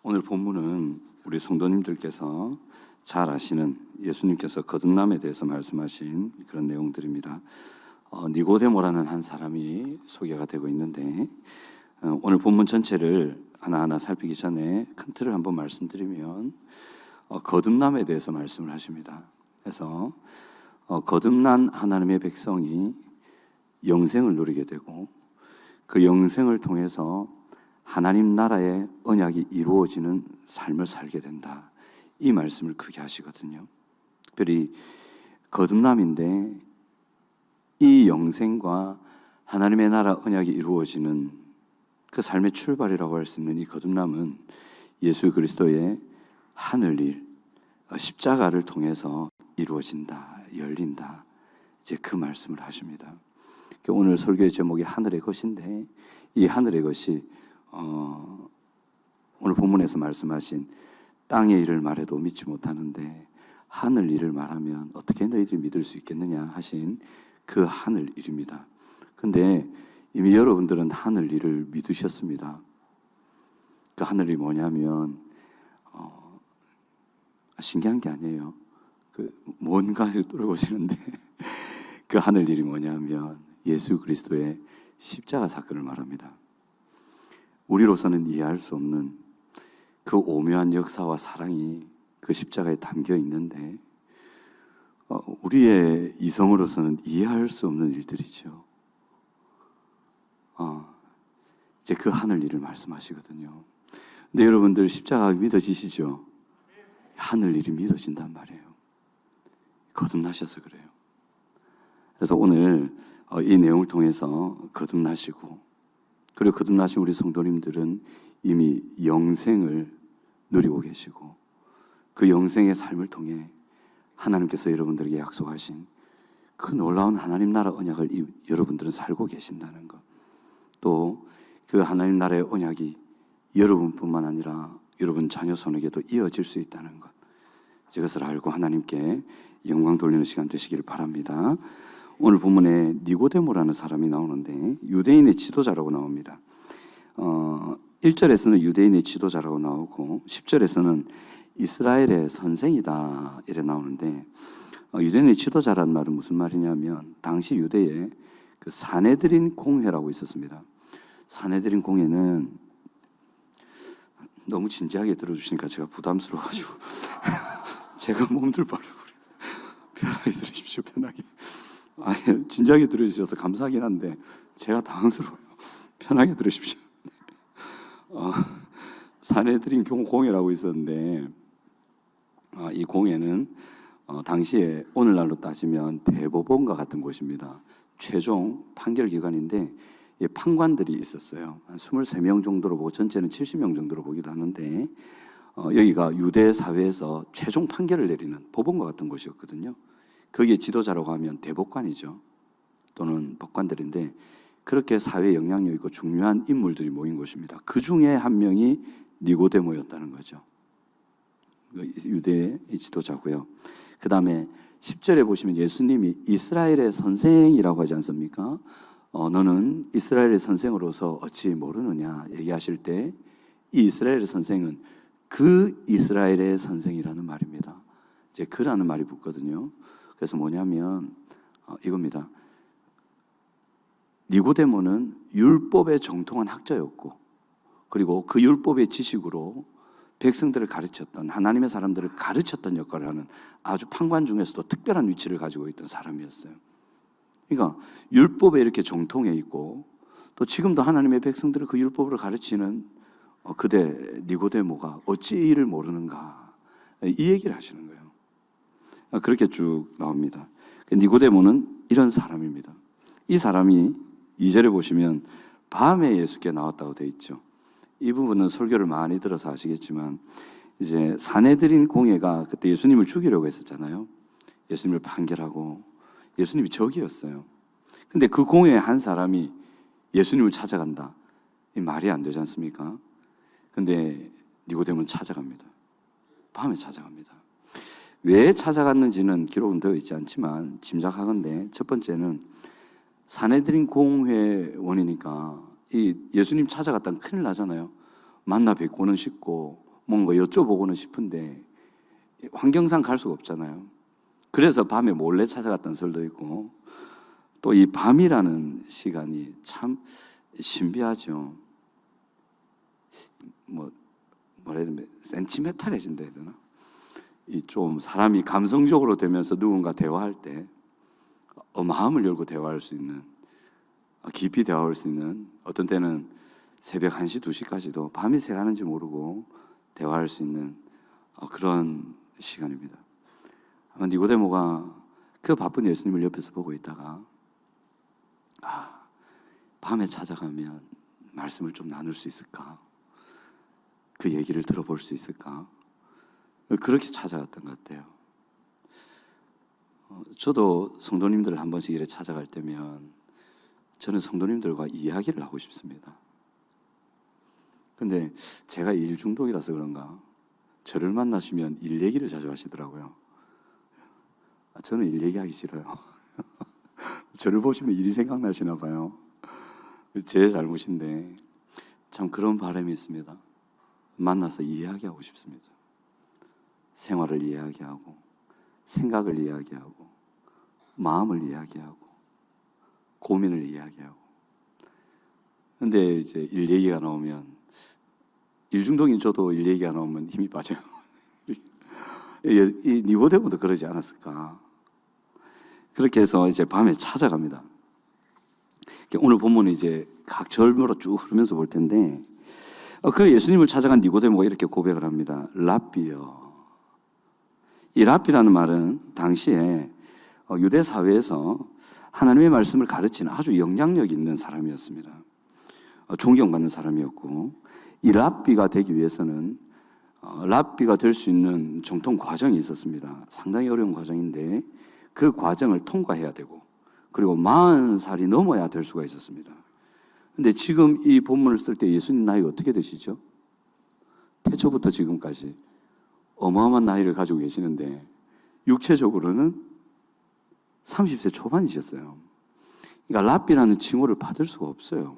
오늘 본문은 우리 성도님들께서 잘 아시는 예수님께서 거듭남에 대해서 말씀하신 그런 내용들입니다. 니고데모라는 한 사람이 소개가 되고 있는데 오늘 본문 전체를 하나하나 살피기 전에 큰 틀을 한번 말씀드리면 거듭남에 대해서 말씀을 하십니다. 그래서 거듭난 하나님의 백성이 영생을 누리게 되고 그 영생을 통해서 하나님 나라의 언약이 이루어지는 삶을 살게 된다. 이 말씀을 크게 하시거든요. 특별히 거듭남인데 이 영생과 하나님의 나라 언약이 이루어지는 그 삶의 출발이라고 할 수 있는 이 거듭남은 예수 그리스도의 하늘일, 십자가를 통해서 이루어진다, 열린다. 이제 그 말씀을 하십니다. 오늘 설교의 제목이 하늘의 것인데 이 하늘의 것이 오늘 본문에서 말씀하신 땅의 일을 말해도 믿지 못하는데 하늘 일을 말하면 어떻게 너희들이 믿을 수 있겠느냐 하신 그 하늘 일입니다. 근데 이미 여러분들은 하늘 일을 믿으셨습니다. 그 하늘이 뭐냐면 신기한 게 아니에요. 뭔가 뚫어보시는데 그 하늘 일이 뭐냐면 예수 그리스도의 십자가 사건을 말합니다. 우리로서는 이해할 수 없는 그 오묘한 역사와 사랑이 그 십자가에 담겨 있는데 우리의 이성으로서는 이해할 수 없는 일들이죠. 이제 그 하늘 일을 말씀하시거든요. 근데 여러분들 십자가 믿어지시죠? 하늘 일이 믿어진단 말이에요. 거듭나셔서 그래요. 그래서 오늘 이 내용을 통해서 거듭나시고 그리고 거듭나신 우리 성도님들은 이미 영생을 누리고 계시고 그 영생의 삶을 통해 하나님께서 여러분들에게 약속하신 그 놀라운 하나님 나라 언약을 여러분들은 살고 계신다는 것, 또 그 하나님 나라의 언약이 여러분뿐만 아니라 여러분 자녀 손에게도 이어질 수 있다는 것, 이것을 알고 하나님께 영광 돌리는 시간 되시기를 바랍니다. 오늘 본문에 니고데모라는 사람이 나오는데 유대인의 지도자라고 나옵니다. 1절에서는 유대인의 지도자라고 나오고 10절에서는 이스라엘의 선생이다 이래 나오는데 유대인의 지도자라는 말은 무슨 말이냐면 당시 유대에 그 사네드린 공회라고 있었습니다. 사네드린 공회는 너무 진지하게 들어주시니까 제가 부담스러워가지고 제가 몸둘 바를 편하게 들으십시오. 편하게. 진지하게 들어주셔서 감사하긴 한데 제가 당황스러워요. 편하게 들으십시오. 사네드린 공회라고 있었는데 이 공회는 당시에 오늘날로 따지면 대법원과 같은 곳입니다. 최종 판결기관인데 판관들이 있었어요. 한 23명 정도로 보고 전체는 70명 정도로 보기도 하는데 여기가 유대 사회에서 최종 판결을 내리는 법원과 같은 곳이었거든요. 거기에 지도자라고 하면 대법관이죠. 또는 법관들인데 그렇게 사회에 영향력 있고 중요한 인물들이 모인 곳입니다. 그 중에 한 명이 니고데모였다는 거죠. 유대의 지도자고요. 그 다음에 10절에 보시면 예수님이 이스라엘의 선생이라고 하지 않습니까? 너는 이스라엘의 선생으로서 어찌 모르느냐 얘기하실 때 이 이스라엘의 선생은 그 이스라엘의 선생이라는 말입니다. 이제 그라는 말이 붙거든요. 그래서 뭐냐면 이겁니다. 니고데모는 율법에 정통한 학자였고 그리고 그 율법의 지식으로 백성들을 가르쳤던 하나님의 사람들을 가르쳤던 역할을 하는 아주 판관 중에서도 특별한 위치를 가지고 있던 사람이었어요. 그러니까 율법에 이렇게 정통해 있고 또 지금도 하나님의 백성들을 그 율법으로 가르치는 그대 니고데모가 어찌 이를 모르는가 이 얘기를 하시는 거예요. 그렇게 쭉 나옵니다. 니고데모는 이런 사람입니다. 이 사람이 2절에 보시면 밤에 예수께 나왔다고 되어 있죠. 이 부분은 설교를 많이 들어서 아시겠지만 이제 사네드린 공회가 그때 예수님을 죽이려고 했었잖아요. 예수님을 판결하고 예수님이 적이었어요. 근데 그 공회에 한 사람이 예수님을 찾아간다. 이 말이 안 되지 않습니까? 근데 니고데모는 찾아갑니다. 밤에 찾아갑니다. 왜 찾아갔는지는 기록은 되어 있지 않지만 짐작하건대 첫 번째는 사네드린 공회원이니까 이 예수님 찾아갔다면 큰일 나잖아요. 만나 뵙고는 싶고 뭔가 여쭤보고는 싶은데 환경상 갈 수가 없잖아요. 그래서 밤에 몰래 찾아갔다는 설도 있고, 또 이 밤이라는 시간이 참 신비하죠. 뭐라 해야 되나, 센티멘탈해진다 해야 되나? 이 좀 사람이 감성적으로 되면서 누군가 대화할 때 마음을 열고 대화할 수 있는, 깊이 대화할 수 있는, 어떤 때는 새벽 1시, 2시까지도 밤이 새가는지 모르고 대화할 수 있는 그런 시간입니다. 아마 니고데모가 그 바쁜 예수님을 옆에서 보고 있다가 밤에 찾아가면 말씀을 좀 나눌 수 있을까? 그 얘기를 들어볼 수 있을까? 그렇게 찾아갔던 것 같아요. 저도 성도님들을 한 번씩 이렇게 찾아갈 때면 저는 성도님들과 이야기를 하고 싶습니다. 근데 제가 일 중독이라서 그런가 저를 만나시면 일 얘기를 자주 하시더라고요. 저는 일 얘기하기 싫어요. 저를 보시면 일이 생각나시나 봐요. 제 잘못인데 참 그런 바람이 있습니다. 만나서 이야기하고 싶습니다. 생활을 이야기하고, 생각을 이야기하고, 마음을 이야기하고, 고민을 이야기하고. 근데 이제 일 얘기가 나오면, 일 중독인 저도 일 얘기가 나오면 힘이 빠져요. 이 니고데모도 그러지 않았을까? 그렇게 해서 이제 밤에 찾아갑니다. 오늘 본문은 이제 각 절마로 쭉 흐르면서 볼 텐데, 그 예수님을 찾아간 니고데모가 이렇게 고백을 합니다. 랍비여. 이 랍비라는 말은 당시에 유대 사회에서 하나님의 말씀을 가르치는 아주 영향력 있는 사람이었습니다. 존경받는 사람이었고, 이 랍비가 되기 위해서는 랍비가 될 수 있는 정통 과정이 있었습니다. 상당히 어려운 과정인데 그 과정을 통과해야 되고, 그리고 40살이 넘어야 될 수가 있었습니다. 근데 지금 이 본문을 쓸 때 예수님 나이가 어떻게 되시죠? 태초부터 지금까지 어마어마한 나이를 가지고 계시는데 육체적으로는 30세 초반이셨어요. 그러니까 랍비라는 칭호를 받을 수가 없어요.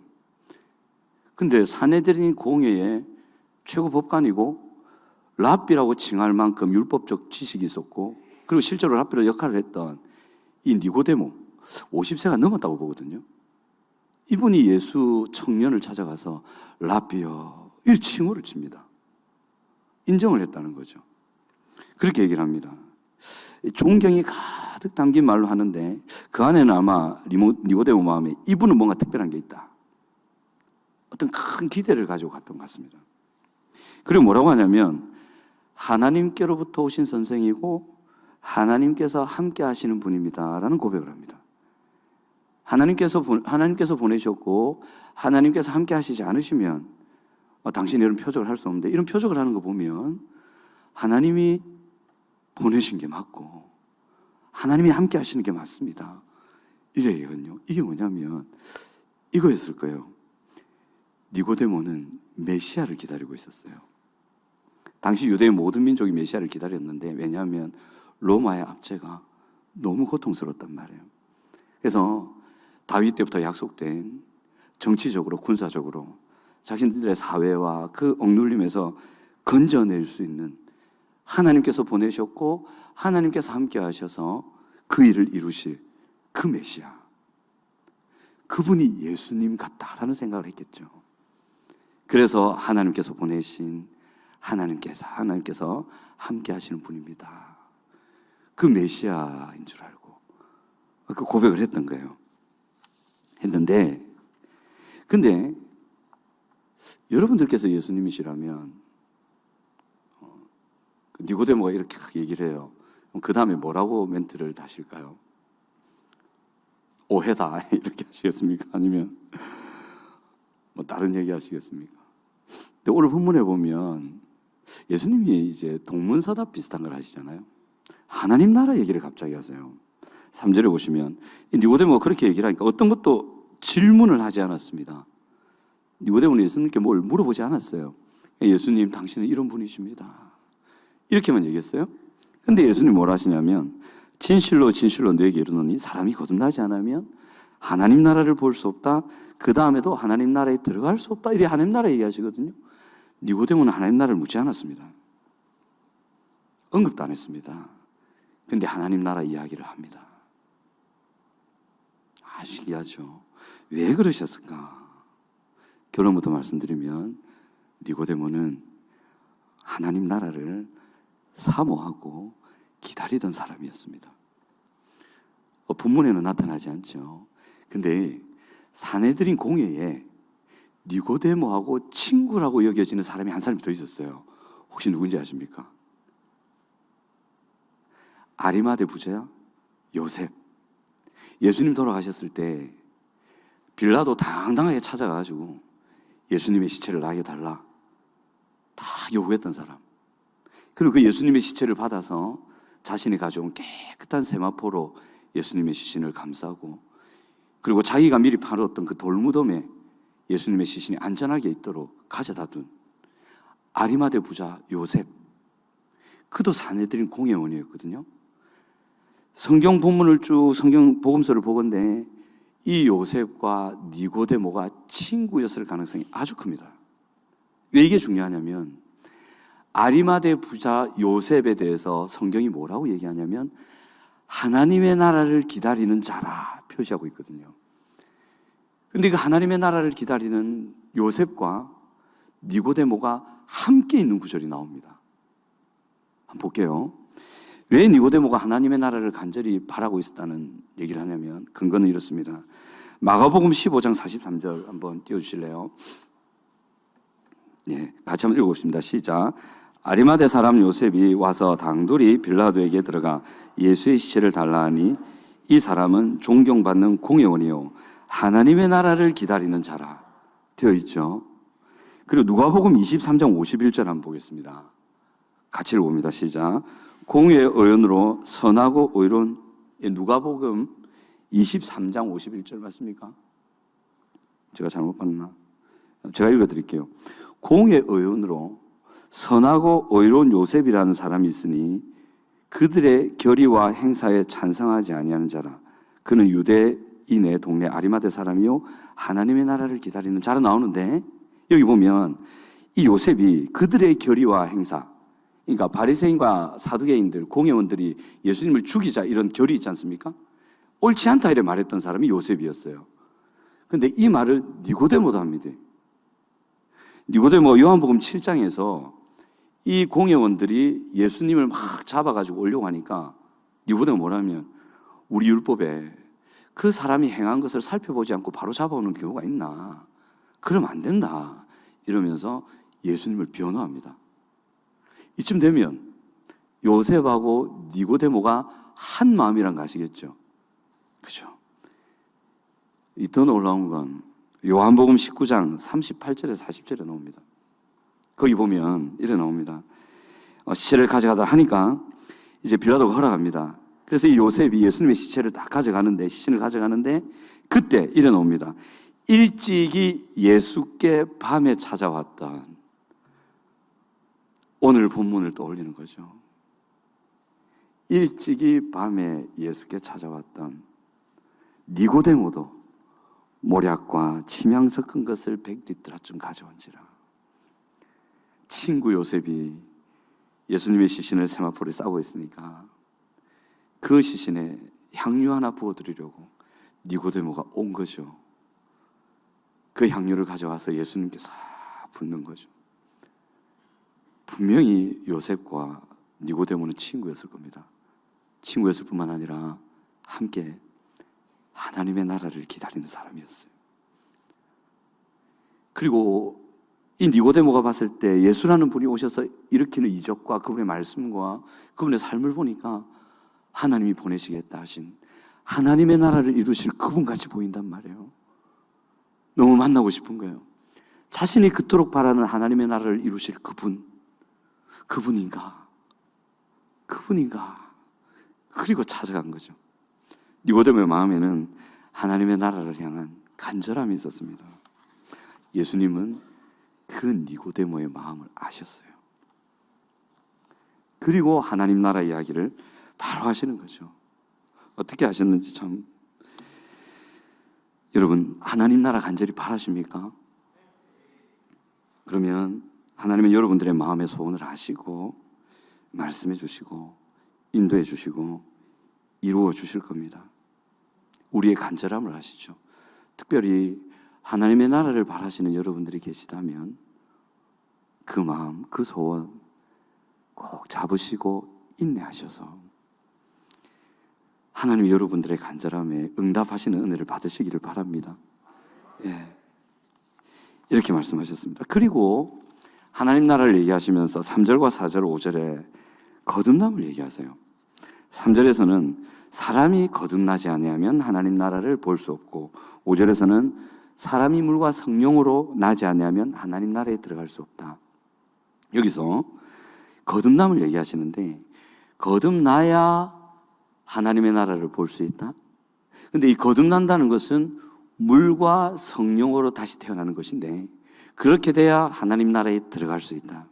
근데 사내들인 공회의 최고 법관이고 랍비라고 칭할 만큼 율법적 지식이 있었고, 그리고 실제로 랍비로 역할을 했던 이 니고데모 50세가 넘었다고 보거든요. 이분이 예수 청년을 찾아가서 랍비여 이 칭호를 칩니다. 인정을 했다는 거죠. 그렇게 얘기를 합니다. 존경이 가득 담긴 말로 하는데 그 안에는 아마 니고데모 마음에 이분은 뭔가 특별한 게 있다, 어떤 큰 기대를 가지고 갔던 것 같습니다. 그리고 뭐라고 하냐면 하나님께로부터 오신 선생이고 하나님께서 함께 하시는 분입니다 라는 고백을 합니다. 하나님께서 보내셨고 하나님께서 함께 하시지 않으시면 당신이 이런 표적을 할 수 없는데, 이런 표적을 하는 거 보면 하나님이 보내신 게 맞고 하나님이 함께 하시는 게 맞습니다. 이래요. 이게 뭐냐면 이거였을 거예요. 니고데모는 메시아를 기다리고 있었어요. 당시 유대의 모든 민족이 메시아를 기다렸는데, 왜냐하면 로마의 압제가 너무 고통스러웠단 말이에요. 그래서 다윗 때부터 약속된 정치적으로, 군사적으로 자신들의 사회와 그 억눌림에서 건져낼 수 있는 하나님께서 보내셨고 하나님께서 함께 하셔서 그 일을 이루실 그 메시아, 그분이 예수님 같다라는 생각을 했겠죠. 그래서 하나님께서 보내신 하나님께서 함께 하시는 분입니다, 그 메시아인 줄 알고 그 고백을 했던 거예요. 근데 여러분들께서 예수님이시라면 니고데모가 이렇게 얘기를 해요. 그 다음에 뭐라고 멘트를 다실까요? 오해다 이렇게 하시겠습니까? 아니면 뭐 다른 얘기 하시겠습니까? 근데 오늘 본문에 보면 예수님이 이제 동문서답 비슷한 걸 하시잖아요. 하나님 나라 얘기를 갑자기 하세요. 3절에 보시면 니고데모가 그렇게 얘기를 하니까 어떤 것도 질문을 하지 않았습니다. 니고데모는 예수님께 뭘 물어보지 않았어요. 예수님, 당신은 이런 분이십니다, 이렇게만 얘기했어요. 근데 예수님이 뭐라 하시냐면 진실로 진실로 너에게 이르노니 사람이 거듭나지 않으면 하나님 나라를 볼 수 없다, 그 다음에도 하나님 나라에 들어갈 수 없다, 이래 하나님 나라 얘기하시거든요. 니고데모는 하나님 나라를 묻지 않았습니다. 언급도 안 했습니다. 근데 하나님 나라 이야기를 합니다. 신기하죠. 왜 그러셨을까? 결론부터 말씀드리면 니고데모는 하나님 나라를 사모하고 기다리던 사람이었습니다. 본문에는 나타나지 않죠. 근데 사내들인 공회에 니고데모하고 친구라고 여겨지는 사람이 한 사람이 더 있었어요. 혹시 누군지 아십니까? 아리마대 부자 요셉. 예수님 돌아가셨을 때 빌라도 당당하게 찾아가가지고 예수님의 시체를 나에게 달라 다 요구했던 사람. 그리고 그 예수님의 시체를 받아서 자신이 가져온 깨끗한 세마포로 예수님의 시신을 감싸고, 그리고 자기가 미리 파놓았던 그 돌무덤에 예수님의 시신이 안전하게 있도록 가져다 둔 아리마대 부자 요셉. 그도 사내들인 공회원이었거든요. 성경 본문을 쭉 성경 복음서를 보건대 이 요셉과 니고데모가 친구였을 가능성이 아주 큽니다. 왜 이게 중요하냐면 아리마대 부자 요셉에 대해서 성경이 뭐라고 얘기하냐면 하나님의 나라를 기다리는 자라 표시하고 있거든요. 근데 그 하나님의 나라를 기다리는 요셉과 니고데모가 함께 있는 구절이 나옵니다. 한번 볼게요. 왜 니고데모가 하나님의 나라를 간절히 바라고 있었다는 얘기를 하냐면 근거는 이렇습니다. 마가복음 15장 43절 한번 띄워주실래요? 예, 같이 한번 읽어봅시다. 시작. 아리마대 사람 요셉이 와서 당돌이 빌라도에게 들어가 예수의 시체를 달라 하니 이 사람은 존경받는 공회원이요 하나님의 나라를 기다리는 자라 되어 있죠. 그리고 누가복음 23장 51절 한번 보겠습니다. 같이 읽어봅니다. 시작. 공회의 의원으로 선하고 의로운, 누가복음 23장 51절 맞습니까? 제가 잘못 봤나? 제가 읽어드릴게요. 공회의 의원으로 선하고 의로운 요셉이라는 사람이 있으니 그들의 결의와 행사에 찬성하지 아니하는 자라. 그는 유대인의 동네 아리마대 사람이요 하나님의 나라를 기다리는 자라 나오는데, 여기 보면 이 요셉이 그들의 결의와 행사, 그러니까 바리새인과 사두개인들, 공회원들이 예수님을 죽이자 이런 결의 있지 않습니까? 옳지 않다 이래 말했던 사람이 요셉이었어요. 그런데 이 말을 니고데모도 합니다. 니고데모 요한복음 7장에서 이 공회원들이 예수님을 막 잡아가지고 오려고 하니까 니고데모 뭐라면 우리 율법에 그 사람이 행한 것을 살펴보지 않고 바로 잡아오는 경우가 있나? 그러면 안 된다 이러면서 예수님을 변호합니다. 이쯤 되면 요셉하고 니고데모가 한 마음이란 거 아시겠죠? 그죠? 이 더 놀라운 건 요한복음 19장 38절에서 40절에 나옵니다. 거기 보면 이래 나옵니다. 시체를 가져가다 하니까 이제 빌라도가 허락합니다. 그래서 이 요셉이 예수님의 시체를 다 가져가는데, 시신을 가져가는데 그때 이래 나옵니다. 일찍이 예수께 밤에 찾아왔던, 오늘 본문을 떠올리는 거죠. 일찍이 밤에 예수께 찾아왔던 니고데모도 모략과 침향 섞은 것을 100리터쯤 가져온지라. 친구 요셉이 예수님의 시신을 세마포에 싸고 있으니까 그 시신에 향유 하나 부어드리려고 니고데모가 온 거죠. 그 향유를 가져와서 예수님께 싹 붓는 거죠. 분명히 요셉과 니고데모는 친구였을 겁니다. 친구였을 뿐만 아니라 함께 하나님의 나라를 기다리는 사람이었어요. 그리고 이 니고데모가 봤을 때 예수라는 분이 오셔서 일으키는 이적과 그분의 말씀과 그분의 삶을 보니까 하나님이 보내시겠다 하신 하나님의 나라를 이루실 그분같이 보인단 말이에요. 너무 만나고 싶은 거예요. 자신이 그토록 바라는 하나님의 나라를 이루실 그분인가? 그리고 찾아간 거죠. 니고데모의 마음에는 하나님의 나라를 향한 간절함이 있었습니다. 예수님은 그 니고데모의 마음을 아셨어요. 그리고 하나님 나라 이야기를 바로 하시는 거죠. 어떻게 하셨는지 참. 여러분, 하나님 나라 간절히 바라십니까? 그러면 하나님은 여러분들의 마음의 소원을 아시고 말씀해 주시고 인도해 주시고 이루어 주실 겁니다. 우리의 간절함을 아시죠. 특별히 하나님의 나라를 바라시는 여러분들이 계시다면 그 마음, 그 소원 꼭 잡으시고 인내하셔서 하나님이 여러분들의 간절함에 응답하시는 은혜를 받으시기를 바랍니다. 예. 이렇게 말씀하셨습니다. 그리고 하나님 나라를 얘기하시면서 3절과 4절, 5절에 거듭남을 얘기하세요. 3절에서는 사람이 거듭나지 아니하면 하나님 나라를 볼 수 없고 5절에서는 사람이 물과 성령으로 나지 아니하면 하나님 나라에 들어갈 수 없다. 여기서 거듭남을 얘기하시는데 거듭나야 하나님의 나라를 볼 수 있다? 근데 이 거듭난다는 것은 물과 성령으로 다시 태어나는 것인데 그렇게 돼야 하나님 나라에 들어갈 수 있다.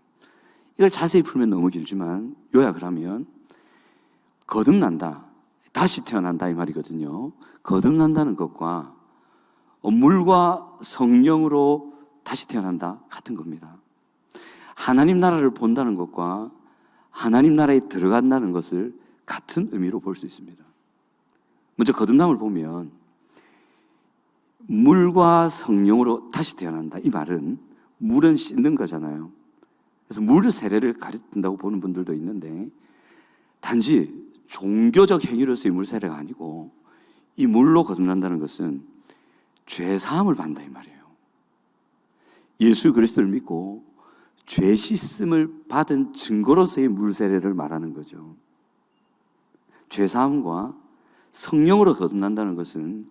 이걸 자세히 풀면 너무 길지만 요약을 하면 거듭난다, 다시 태어난다 이 말이거든요. 거듭난다는 것과 물과 성령으로 다시 태어난다 같은 겁니다. 하나님 나라를 본다는 것과 하나님 나라에 들어간다는 것을 같은 의미로 볼 수 있습니다. 먼저 거듭남을 보면 물과 성령으로 다시 태어난다. 이 말은 물은 씻는 거잖아요. 그래서 물 세례를 가리킨다고 보는 분들도 있는데 단지 종교적 행위로서의 물 세례가 아니고 이 물로 거듭난다는 것은 죄 사함을 받는다 이 말이에요. 예수 그리스도를 믿고 죄 씻음을 받은 증거로서의 물 세례를 말하는 거죠. 죄 사함과 성령으로 거듭난다는 것은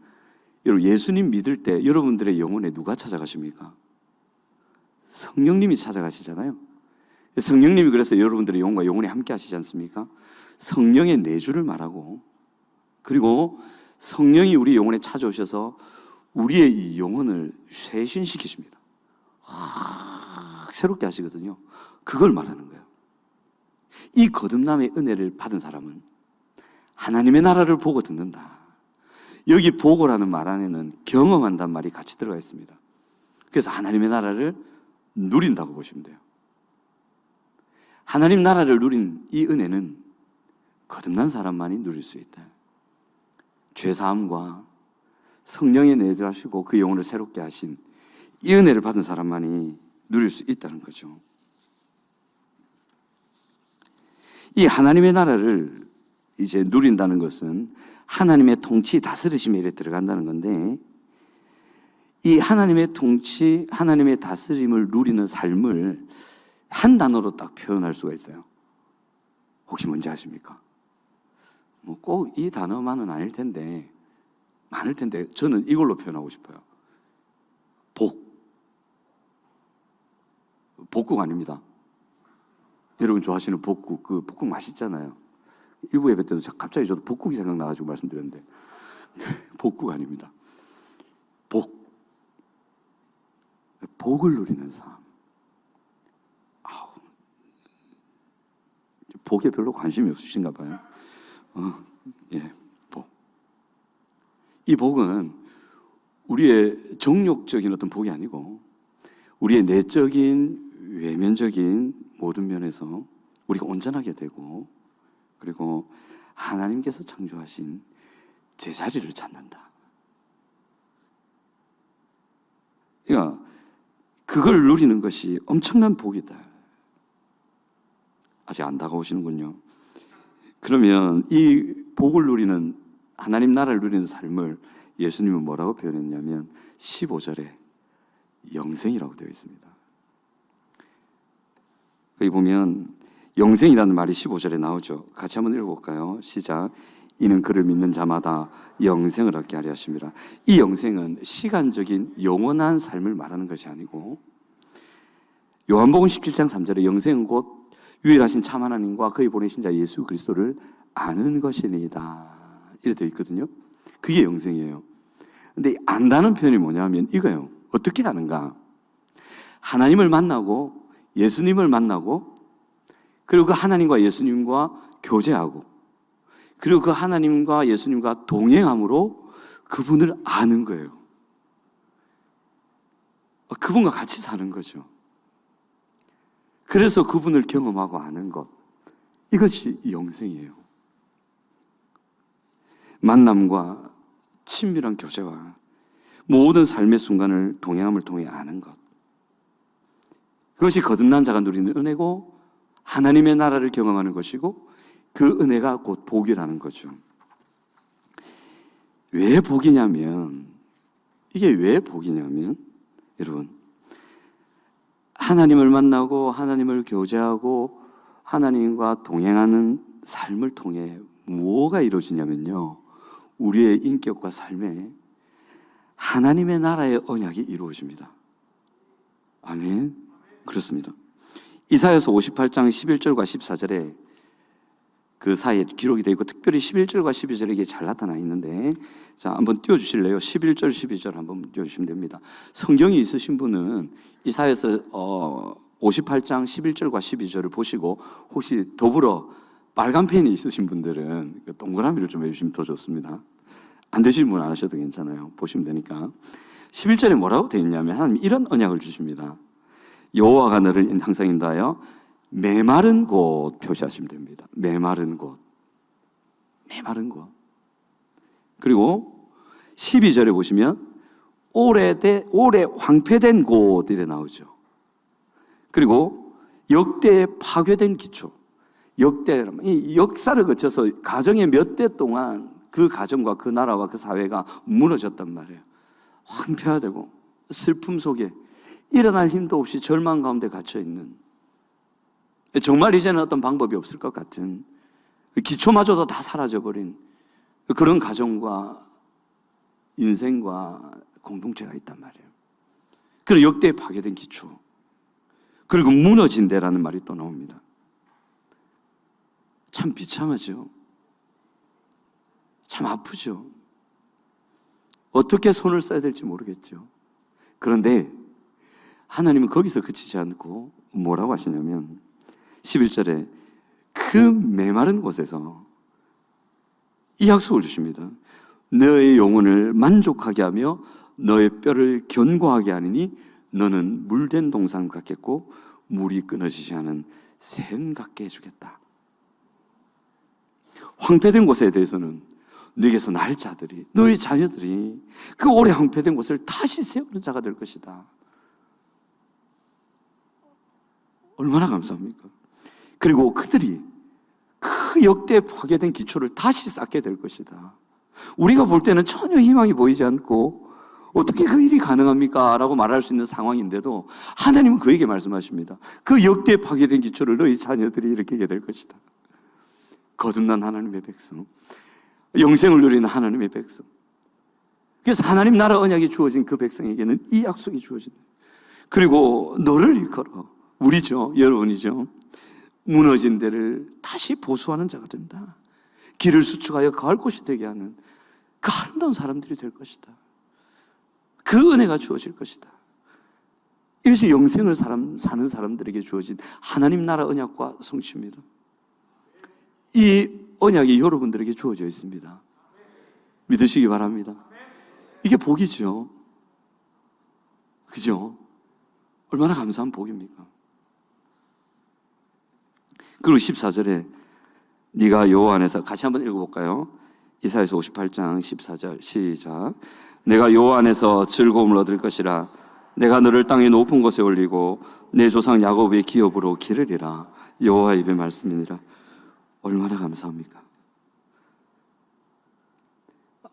여러분 예수님 믿을 때 여러분들의 영혼에 누가 찾아가십니까? 성령님이 찾아가시잖아요. 성령님이 그래서 여러분들의 영혼과 영혼이 함께 하시지 않습니까? 성령의 내주를 말하고 그리고 성령이 우리 영혼에 찾아오셔서 우리의 이 영혼을 쇄신시키십니다. 새롭게 하시거든요. 그걸 말하는 거예요. 이 거듭남의 은혜를 받은 사람은 하나님의 나라를 보고 듣는다. 여기 보고라는 말 안에는 경험한다는 말이 같이 들어가 있습니다. 그래서 하나님의 나라를 누린다고 보시면 돼요. 하나님 나라를 누린 이 은혜는 거듭난 사람만이 누릴 수 있다. 죄사함과 성령의 내주하시고 그 영혼을 새롭게 하신 이 은혜를 받은 사람만이 누릴 수 있다는 거죠. 이 하나님의 나라를 이제 누린다는 것은 하나님의 통치, 다스리심에 이래 들어간다는 건데 이 하나님의 통치, 하나님의 다스림을 누리는 삶을 한 단어로 딱 표현할 수가 있어요. 혹시 뭔지 아십니까? 뭐 꼭 이 단어만은 아닐 텐데 많을 텐데 저는 이걸로 표현하고 싶어요. 복국 아닙니다. 여러분 좋아하시는 복국, 그 복국 맛있잖아요. 일부 예배 때도 갑자기 저도 복국이 생각나가지고 말씀드렸는데 복국 아닙니다. 복을 누리는 삶. 복에 별로 관심이 없으신가 봐요. 복. 이 복은 우리의 정욕적인 어떤 복이 아니고 우리의 내적인 외면적인 모든 면에서 우리가 온전하게 되고 그리고 하나님께서 창조하신 제자리를 찾는다. 그러니까 그걸 누리는 것이 엄청난 복이다. 아직 안 다가오시는군요. 그러면 이 복을 누리는 하나님 나라를 누리는 삶을 예수님은 뭐라고 표현했냐면 15절에 영생이라고 되어 있습니다. 거기 보면 영생이라는 말이 15절에 나오죠. 같이 한번 읽어볼까요? 시작. 이는 그를 믿는 자마다 영생을 얻게 하려 하심이라. 이 영생은 시간적인 영원한 삶을 말하는 것이 아니고 요한복음 17장 3절에 영생은 곧 유일하신 참 하나님과 그의 보내신 자 예수 그리스도를 아는 것이니이다. 이렇게 되어 있거든요. 그게 영생이에요. 근데 안다는 표현이 뭐냐면 이거예요. 어떻게 아는가? 하나님을 만나고 예수님을 만나고 그리고 그 하나님과 예수님과 교제하고 그리고 그 하나님과 예수님과 동행함으로 그분을 아는 거예요. 그분과 같이 사는 거죠. 그래서 그분을 경험하고 아는 것, 이것이 영생이에요. 만남과 친밀한 교제와 모든 삶의 순간을 동행함을 통해 아는 것, 그것이 거듭난 자가 누리는 은혜고 하나님의 나라를 경험하는 것이고 그 은혜가 곧 복이라는 거죠. 왜 복이냐면, 이게 왜 복이냐면, 여러분, 하나님을 만나고 하나님을 교제하고 하나님과 동행하는 삶을 통해 뭐가 이루어지냐면요, 우리의 인격과 삶에 하나님의 나라의 언약이 이루어집니다. 아멘. 그렇습니다. 이사야서 58장 11절과 14절에 그 사이에 기록이 되어 있고, 특별히 11절과 12절에 이게 잘 나타나 있는데, 자, 한번 띄워주실래요? 11절, 12절 한번 띄워주시면 됩니다. 성경이 있으신 분은 이사야서 58장 11절과 12절을 보시고, 혹시 더불어 빨간 펜이 있으신 분들은 동그라미를 좀 해주시면 더 좋습니다. 안 되시는 분 안 하셔도 괜찮아요. 보시면 되니까. 11절에 뭐라고 되어 있냐면, 하나님 이런 언약을 주십니다. 여호와가 너를 항상 인도하여 메마른 곳 표시하시면 됩니다. 메마른 곳. 메마른 곳. 그리고 12절에 보시면 오래 황폐된 곳 이래 나오죠. 그리고 역대에 파괴된 기초. 이 역사를 거쳐서 가정의 몇 대 동안 그 가정과 그 나라와 그 사회가 무너졌단 말이에요. 황폐화되고 슬픔 속에 일어날 힘도 없이 절망 가운데 갇혀있는, 정말 이제는 어떤 방법이 없을 것 같은, 기초마저도 다 사라져버린 그런 가정과 인생과 공동체가 있단 말이에요. 그리고 역대에 파괴된 기초, 그리고 무너진 데라는 말이 또 나옵니다. 참 비참하죠. 참 아프죠. 어떻게 손을 써야 될지 모르겠죠. 그런데 하나님은 거기서 그치지 않고 뭐라고 하시냐면 11절에 그 메마른 곳에서 이 약속을 주십니다. 너의 영혼을 만족하게 하며 너의 뼈를 견고하게 하느니 너는 물된 동산 같겠고 물이 끊어지지 않은 샘 같게 해주겠다. 황폐된 곳에 대해서는 너에게서 날 자들이, 너의 자녀들이 그 오래 황폐된 곳을 다시 세우는 자가 될 것이다. 얼마나 감사합니까? 그리고 그들이 그 역대 파괴된 기초를 다시 쌓게 될 것이다. 우리가 볼 때는 전혀 희망이 보이지 않고 어떻게 그 일이 가능합니까? 라고 말할 수 있는 상황인데도 하나님은 그에게 말씀하십니다. 그 역대 파괴된 기초를 너희 자녀들이 일으키게 될 것이다. 거듭난 하나님의 백성, 영생을 누리는 하나님의 백성. 그래서 하나님 나라 언약이 주어진 그 백성에게는 이 약속이 주어진다. 그리고 너를 일컬어, 우리죠, 여러분이죠, 무너진 데를 다시 보수하는 자가 된다. 길을 수축하여 거할 곳이 되게 하는 그 아름다운 사람들이 될 것이다. 그 은혜가 주어질 것이다. 이것이 영생을 사는 사람들에게 주어진 하나님 나라 언약과 성취입니다. 이 언약이 여러분들에게 주어져 있습니다. 믿으시기 바랍니다. 이게 복이죠. 그죠? 얼마나 감사한 복입니까? 그리고 14절에 네가 여호와 안에서, 같이 한번 읽어볼까요? 이사야서 58장 14절 시작. 내가 여호와 안에서 즐거움을 얻을 것이라. 내가 너를 땅의 높은 곳에 올리고 내 조상 야곱의 기업으로 기르리라. 여호와의 입의 말씀이니라. 얼마나 감사합니까?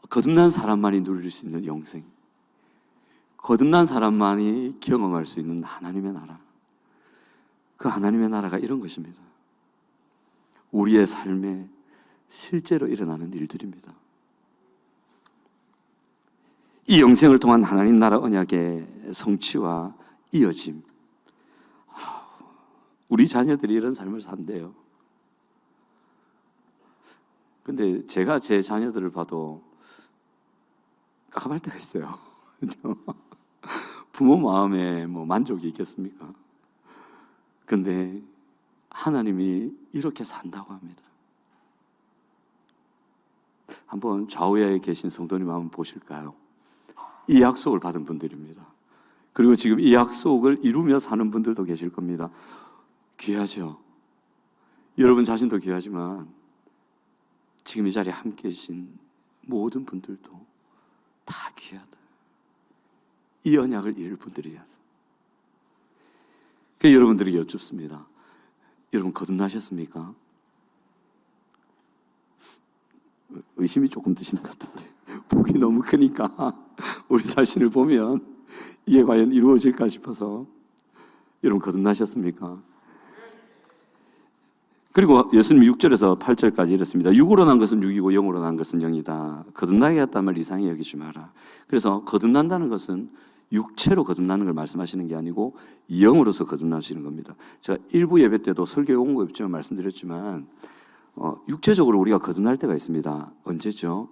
거듭난 사람만이 누릴 수 있는 영생, 거듭난 사람만이 경험할 수 있는 하나님의 나라, 그 하나님의 나라가 이런 것입니다. 우리의 삶에 실제로 일어나는 일들입니다. 이 영생을 통한 하나님 나라 언약의 성취와 이어짐, 우리 자녀들이 이런 삶을 산대요. 근데 제가 제 자녀들을 봐도 깝깝할 때가 있어요. 부모 마음에 뭐 만족이 있겠습니까? 근데 하나님이 이렇게 산다고 합니다. 한번 좌우에 계신 성도님 한번 보실까요? 이 약속을 받은 분들입니다. 그리고 지금 이 약속을 이루며 사는 분들도 계실 겁니다. 귀하죠. 여러분 자신도 귀하지만 지금 이 자리에 함께 계신 모든 분들도 다 귀하다. 이 언약을 이룰 분들이라서. 그래서 여러분들에게 여쭙습니다. 여러분 거듭나셨습니까? 의심이 조금 드시는 것 같은데 복이 너무 크니까 우리 자신을 보면 이게 과연 이루어질까 싶어서 여러분 거듭나셨습니까? 그리고 예수님이 6절에서 8절까지 이랬습니다. 육으로 난 것은 육이고 영으로 난 것은 영이다. 거듭나게 했다면 이상히 여기지 마라. 그래서 거듭난다는 것은 육체로 거듭나는 걸 말씀하시는 게 아니고 영으로서 거듭나시는 겁니다. 제가 일부 예배 때도 설교에 온 거 없지만 말씀드렸지만 육체적으로 우리가 거듭날 때가 있습니다. 언제죠?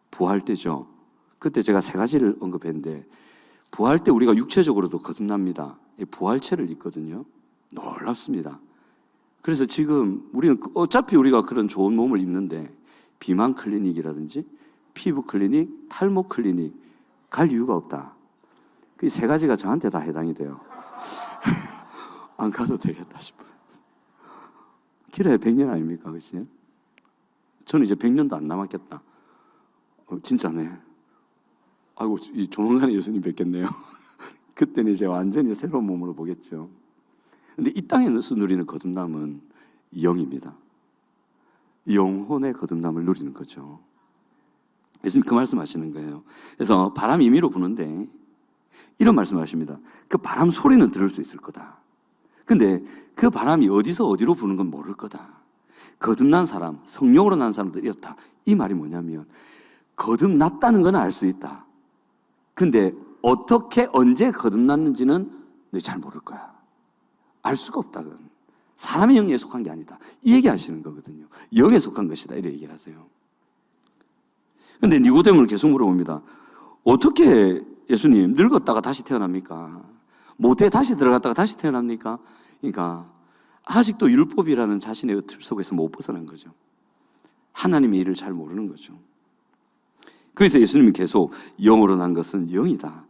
부활 때죠. 그때 제가 세 가지를 언급했는데 부활 때 우리가 육체적으로도 거듭납니다. 부활체를 입거든요. 놀랍습니다. 그래서 지금 우리는 어차피 우리가 그런 좋은 몸을 입는데 비만 클리닉이라든지 피부 클리닉, 탈모 클리닉 갈 이유가 없다. 그 세 가지가 저한테 다 해당이 돼요. 안 가도 되겠다 싶어요. 길어야 100년 아닙니까? 그치? 저는 이제 100년도 안 남았겠다. 진짜네. 아이고, 조만간에 예수님 뵙겠네요. 그때는 이제 완전히 새로운 몸으로 보겠죠. 근데 이 땅에서 누리는 거듭남은 영입니다. 영혼의 거듭남을 누리는 거죠. 예수님 그 말씀 하시는 거예요. 그래서 바람이 임의로 부는데 이런 말씀 하십니다. 그 바람 소리는 들을 수 있을 거다. 근데 그 바람이 어디서 어디로 부는 건 모를 거다. 거듭난 사람, 성령으로 난 사람들 이렇다. 이 말이 뭐냐면 거듭났다는 건 알 수 있다. 근데 어떻게 언제 거듭났는지는 너 잘 모를 거야. 알 수가 없다. 그건 사람의 영에 속한 게 아니다. 이 얘기 하시는 거거든요. 영에 속한 것이다. 이렇게 얘기를 하세요. 근데 니고데모를 계속 물어봅니다. 어떻게 예수님 늙었다가 다시 태어납니까? 모태에 다시 들어갔다가 다시 태어납니까? 그러니까 아직도 율법이라는 자신의 틀 속에서 못 벗어난 거죠. 하나님의 일을 잘 모르는 거죠. 그래서 예수님이 계속 영으로 난 것은 영이다.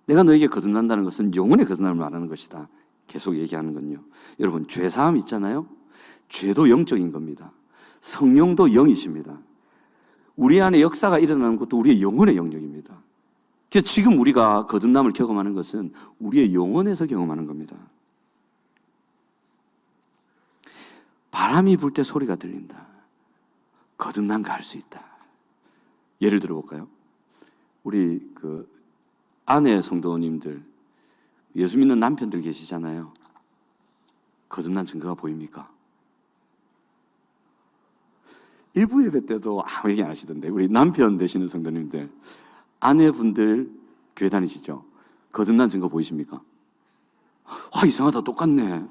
내가 너에게 거듭난다는 것은 영혼의 거듭남을 말하는 것이다. 계속 얘기하는 건요. 여러분 죄사함 있잖아요. 죄도 영적인 겁니다. 성령도 영이십니다. 우리 안에 역사가 일어나는 것도 우리의 영혼의 영역입니다. 그래서 지금 우리가 거듭남을 경험하는 것은 우리의 영혼에서 경험하는 겁니다. 바람이 불 때 소리가 들린다. 거듭난 거 알 수 있다. 예를 들어볼까요? 우리 아내 성도님들, 예수 믿는 남편들 계시잖아요. 거듭난 증거가 보입니까? 일부 예배 때도 아무 얘기 안 하시던데 우리 남편 되시는 성도님들, 아내분들 교회 다니시죠? 거듭난 증거 보이십니까? 이상하다, 똑같네.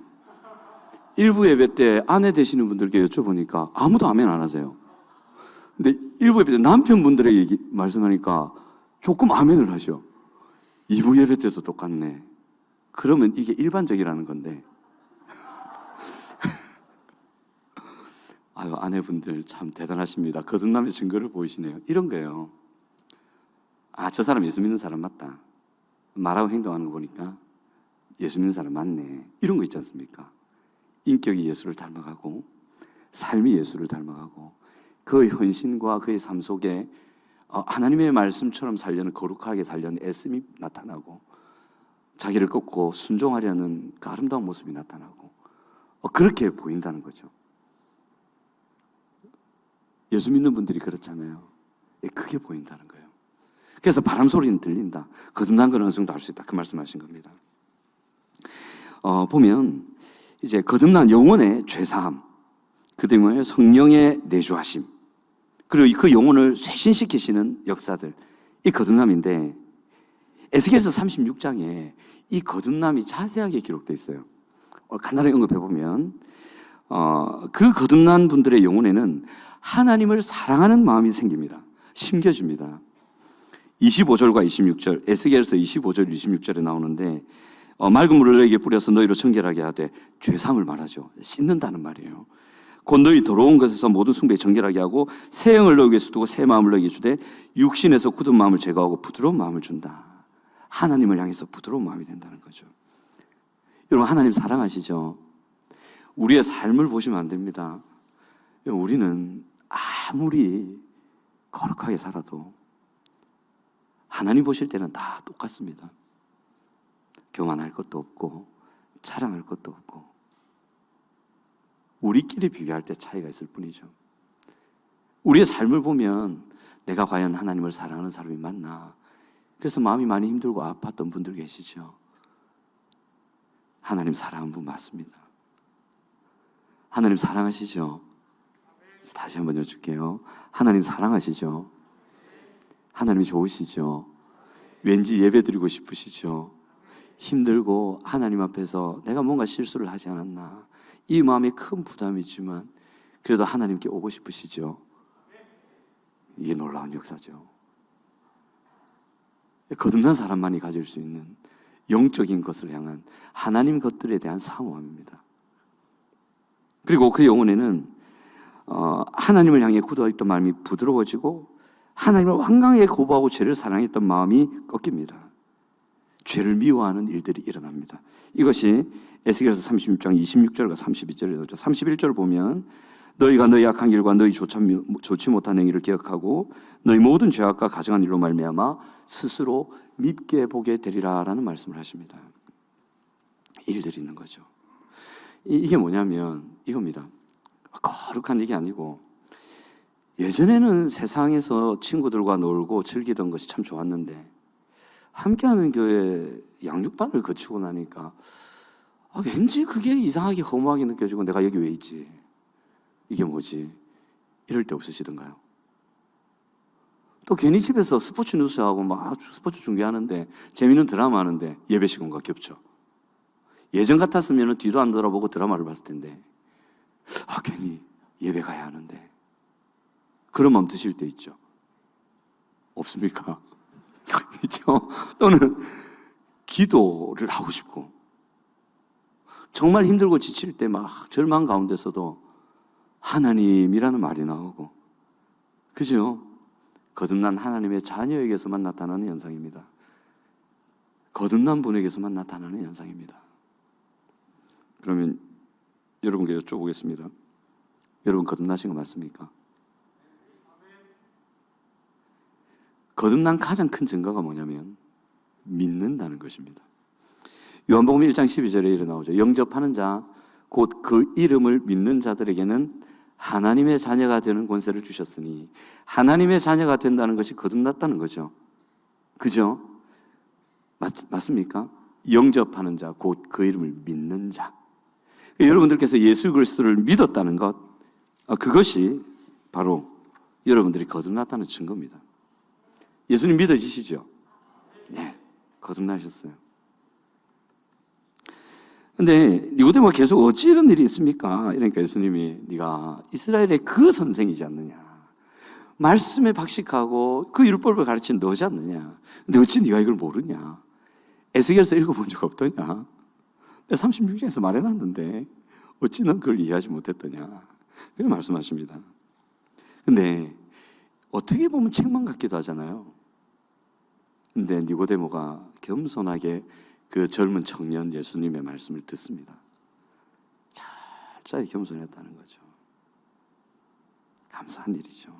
일부 예배 때 아내 되시는 분들께 여쭤보니까 아무도 아멘 안 하세요. 근데 일부 예배 때 남편분들에게 말씀하니까 조금 아멘을 하셔. 2부 예배 때도 똑같네. 그러면 이게 일반적이라는 건데. 아유, 아내분들 참 대단하십니다. 거듭남의 증거를 보이시네요. 이런 거예요. 저 사람 예수 믿는 사람 맞다. 말하고 행동하는 거 보니까 예수 믿는 사람 맞네. 이런 거 있지 않습니까? 인격이 예수를 닮아가고 삶이 예수를 닮아가고 그의 헌신과 그의 삶 속에 하나님의 말씀처럼 살려는, 거룩하게 살려는 애씀이 나타나고 자기를 꺾고 순종하려는 그 아름다운 모습이 나타나고 그렇게 보인다는 거죠. 예수 믿는 분들이 그렇잖아요. 크게 보인다는 거예요. 그래서 바람 소리는 들린다. 거듭난 건 어느 정도 알 수 있다. 그 말씀하신 겁니다. 보면 이제 거듭난 영혼의 죄사함, 그다음에 성령의 내주하심, 그리고 그 영혼을 쇄신시키시는 역사들, 이 거듭남인데 에스겔서 36장에 이 거듭남이 자세하게 기록되어 있어요. 간단하게 언급해보면 그 거듭난 분들의 영혼에는 하나님을 사랑하는 마음이 생깁니다. 심겨집니다. 25절과 26절, 에스겔서 25절, 26절에 나오는데 맑은 물을 너에게 뿌려서 너희로 정결하게 하되, 죄사함을 말하죠. 씻는다는 말이에요. 곧 너희 더러운 것에서 모든 숭배 정결하게 하고 새 영을 너희에게 두고 새 마음을 너희에게 주되 육신에서 굳은 마음을 제거하고 부드러운 마음을 준다. 하나님을 향해서 부드러운 마음이 된다는 거죠. 여러분 하나님 사랑하시죠? 우리의 삶을 보시면 안 됩니다. 우리는 아무리 거룩하게 살아도 하나님 보실 때는 다 똑같습니다. 교만할 것도 없고 자랑할 것도 없고 우리끼리 비교할 때 차이가 있을 뿐이죠. 우리의 삶을 보면 내가 과연 하나님을 사랑하는 사람이 맞나? 그래서 마음이 많이 힘들고 아팠던 분들 계시죠. 하나님 사랑하는 분 맞습니다. 하나님 사랑하시죠? 다시 한번 여쭐게요. 하나님 사랑하시죠? 하나님이 좋으시죠? 왠지 예배드리고 싶으시죠? 힘들고 하나님 앞에서 내가 뭔가 실수를 하지 않았나, 이 마음에 큰 부담이지만 그래도 하나님께 오고 싶으시죠? 이게 놀라운 역사죠. 거듭난 사람만이 가질 수 있는 영적인 것을 향한 하나님 것들에 대한 사모함입니다. 그리고 그 영혼에는 하나님을 향해 굳어있던 마음이 부드러워지고 하나님을 완강하게 거부하고 죄를 사랑했던 마음이 꺾입니다. 죄를 미워하는 일들이 일어납니다. 이것이 에스겔서 36장 26절과 32절에 나오죠. 31절 보면 너희가 너희 악한 길과 너희 좋지 못한 행위를 기억하고 너희 모든 죄악과 가정한 일로 말미암아 스스로 밉게 보게 되리라라는 말씀을 하십니다. 일들이 있는 거죠. 이게 뭐냐면 이겁니다. 거룩한 얘기 아니고, 예전에는 세상에서 친구들과 놀고 즐기던 것이 참 좋았는데 함께하는 교회 양육반을 거치고 나니까 왠지 그게 이상하게 허무하게 느껴지고 내가 여기 왜 있지? 이게 뭐지? 이럴 때 없으시던가요? 또 괜히 집에서 스포츠 뉴스하고 막 스포츠 중계하는데 재미있는 드라마 하는데 예배 시간과 겹쳐. 예전 같았으면 뒤도 안 돌아보고 드라마를 봤을 텐데 괜히 예배 가야 하는데, 그런 마음 드실 때 있죠? 없습니까? 있죠? 또는 기도를 하고 싶고 정말 힘들고 지칠 때 막 절망 가운데서도 하나님이라는 말이 나오고, 그죠? 거듭난 하나님의 자녀에게서만 나타나는 현상입니다. 거듭난 분에게서만 나타나는 현상입니다. 그러면 여러분께 여쭤보겠습니다. 여러분 거듭나신 거 맞습니까? 거듭난 가장 큰 증거가 뭐냐면 믿는다는 것입니다. 요한복음 1장 12절에 이르 나오죠. 영접하는 자, 곧 그 이름을 믿는 자들에게는 하나님의 자녀가 되는 권세를 주셨으니, 하나님의 자녀가 된다는 것이 거듭났다는 거죠. 그죠? 맞습니까? 영접하는 자, 곧 그 이름을 믿는 자. 여러분들께서 예수 그리스도를 믿었다는 것, 그것이 바로 여러분들이 거듭났다는 증거입니다. 예수님 믿어지시죠? 네, 거듭나셨어요. 근데 니고데모가 계속 어찌 이런 일이 있습니까? 이러니까 예수님이 네가 이스라엘의 그 선생이지 않느냐, 말씀에 박식하고 그 율법을 가르친 너지 않느냐, 근데 어찌 네가 이걸 모르냐, 에스겔서 읽어본 적 없더냐, 36장에서 말해놨는데 어찌 넌 그걸 이해하지 못했더냐, 그렇게 말씀하십니다. 근데 어떻게 보면 책망 같기도 하잖아요. 근데 니고데모가 겸손하게 그 젊은 청년 예수님의 말씀을 듣습니다. 철저히 겸손했다는 거죠. 감사한 일이죠.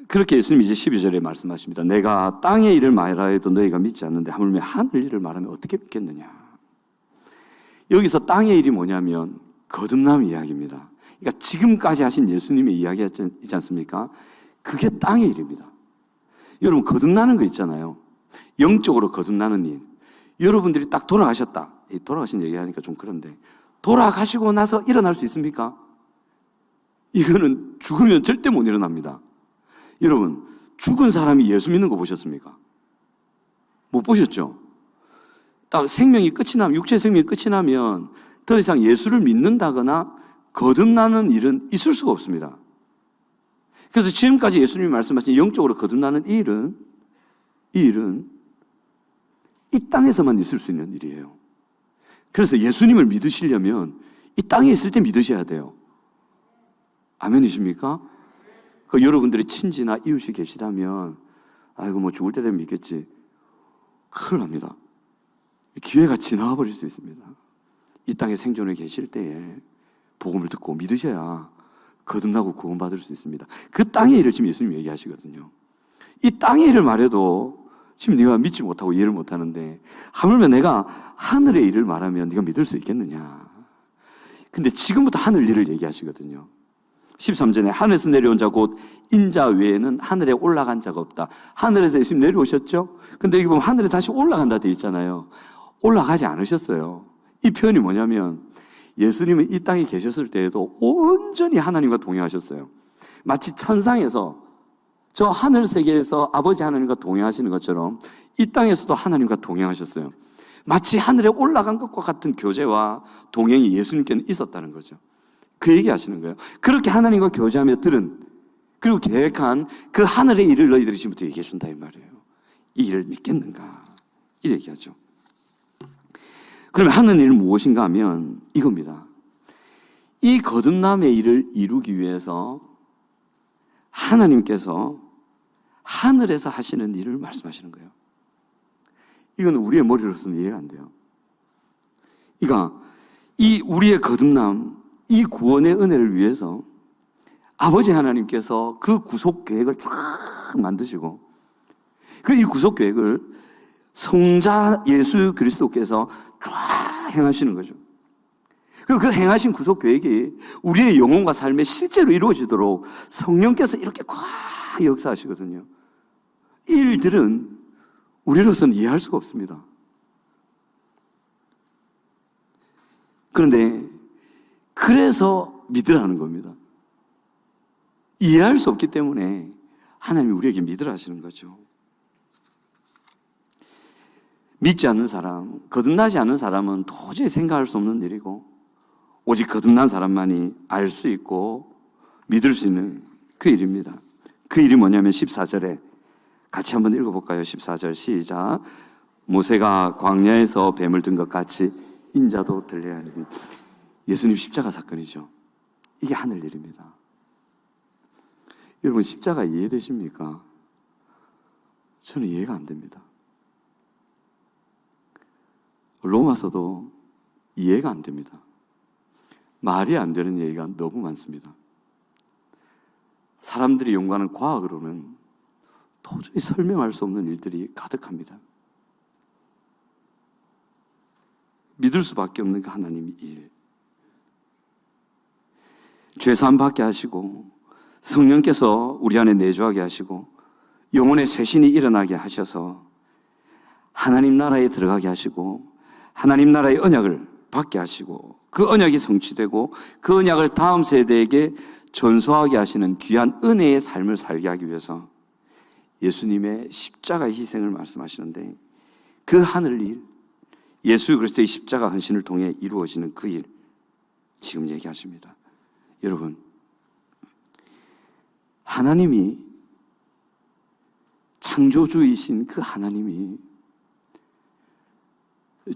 그렇게 예수님이 이제 12절에 말씀하십니다. 내가 땅의 일을 말하라 해도 너희가 믿지 않는데 하물며 하늘 일을 말하면 어떻게 믿겠느냐. 여기서 땅의 일이 뭐냐면 거듭남 이야기입니다. 그러니까 지금까지 하신 예수님의 이야기 있지 않습니까? 그게 땅의 일입니다. 여러분 거듭나는 거 있잖아요. 영적으로 거듭나는 일. 여러분들이 딱 돌아가셨다. 돌아가신 얘기하니까 좀 그런데 돌아가시고 나서 일어날 수 있습니까? 이거는 죽으면 절대 못 일어납니다. 여러분 죽은 사람이 예수 믿는 거 보셨습니까? 못 보셨죠? 딱 생명이 끝이 나면, 육체 생명이 끝이 나면 더 이상 예수를 믿는다거나 거듭나는 일은 있을 수가 없습니다. 그래서 지금까지 예수님이 말씀하신 영적으로 거듭나는 이 일은 이 땅에서만 있을 수 있는 일이에요. 그래서 예수님을 믿으시려면 이 땅에 있을 때 믿으셔야 돼요. 아멘이십니까? 그 여러분들의 친지나 이웃이 계시다면 아이고 뭐 죽을 때 되면 믿겠지, 큰일 납니다. 기회가 지나가 버릴 수 있습니다. 이 땅에 생존해 계실 때에 복음을 듣고 믿으셔야 거듭나고 구원받을 수 있습니다. 그 땅의 일을 지금 예수님이 얘기하시거든요. 이 땅의 일을 말해도 지금 네가 믿지 못하고 이해를 못하는데 하물며 내가 하늘의 일을 말하면 네가 믿을 수 있겠느냐. 근데 지금부터 하늘 일을 얘기하시거든요. 13절에 하늘에서 내려온 자 곧 인자 외에는 하늘에 올라간 자가 없다. 하늘에서 예수님 내려오셨죠? 근데 여기 보면 하늘에 다시 올라간다 되어 있잖아요. 올라가지 않으셨어요. 이 표현이 뭐냐면 예수님은 이 땅에 계셨을 때에도 온전히 하나님과 동행하셨어요. 마치 천상에서 저 하늘 세계에서 아버지 하나님과 동행하시는 것처럼 이 땅에서도 하나님과 동행하셨어요. 마치 하늘에 올라간 것과 같은 교제와 동행이 예수님께는 있었다는 거죠. 그 얘기 하시는 거예요. 그렇게 하나님과 교제하며 들은 그리고 계획한 그 하늘의 일을 너희들이 지금부터 얘기해 준다 이 말이에요. 이 일을 믿겠는가? 이 얘기하죠. 그러면 하는 일은 무엇인가 하면 이겁니다. 이 거듭남의 일을 이루기 위해서 하나님께서 하늘에서 하시는 일을 말씀하시는 거예요. 이건 우리의 머리로서는 이해가 안 돼요. 그러니까 이 우리의 거듭남, 이 구원의 은혜를 위해서 아버지 하나님께서 그 구속 계획을 쫙 만드시고 그리고 이 구속 계획을 성자 예수 그리스도께서 쫙 행하시는 거죠. 그리고 그 행하신 구속 계획이 우리의 영혼과 삶에 실제로 이루어지도록 성령께서 이렇게 꽉 역사하시거든요. 이 일들은 우리로서는 이해할 수가 없습니다. 그런데 그래서 믿으라는 겁니다. 이해할 수 없기 때문에 하나님이 우리에게 믿으라 하시는 거죠. 믿지 않는 사람, 거듭나지 않는 사람은 도저히 생각할 수 없는 일이고 오직 거듭난 사람만이 알 수 있고 믿을 수 있는 그 일입니다. 그 일이 뭐냐면 14절에 같이 한번 읽어볼까요? 14절 시작. 모세가 광야에서 뱀을 든 것 같이 인자도 들려야 하리니. 예수님 십자가 사건이죠. 이게 하늘 일입니다. 여러분 십자가 이해되십니까? 저는 이해가 안 됩니다. 로마서도 이해가 안 됩니다. 말이 안 되는 얘기가 너무 많습니다. 사람들이 연구하는 과학으로는 도저히 설명할 수 없는 일들이 가득합니다. 믿을 수밖에 없는 그 하나님의 일. 죄사함 받게 하시고 성령께서 우리 안에 내주하게 하시고 영혼의 쇄신이 일어나게 하셔서 하나님 나라에 들어가게 하시고 하나님 나라의 언약을 받게 하시고 그 언약이 성취되고 그 언약을 다음 세대에게 전수하게 하시는 귀한 은혜의 삶을 살게 하기 위해서 예수님의 십자가의 희생을 말씀하시는데 그 하늘 일, 예수 그리스도의 십자가 헌신을 통해 이루어지는 그 일 지금 얘기하십니다. 여러분, 하나님이 창조주이신 그 하나님이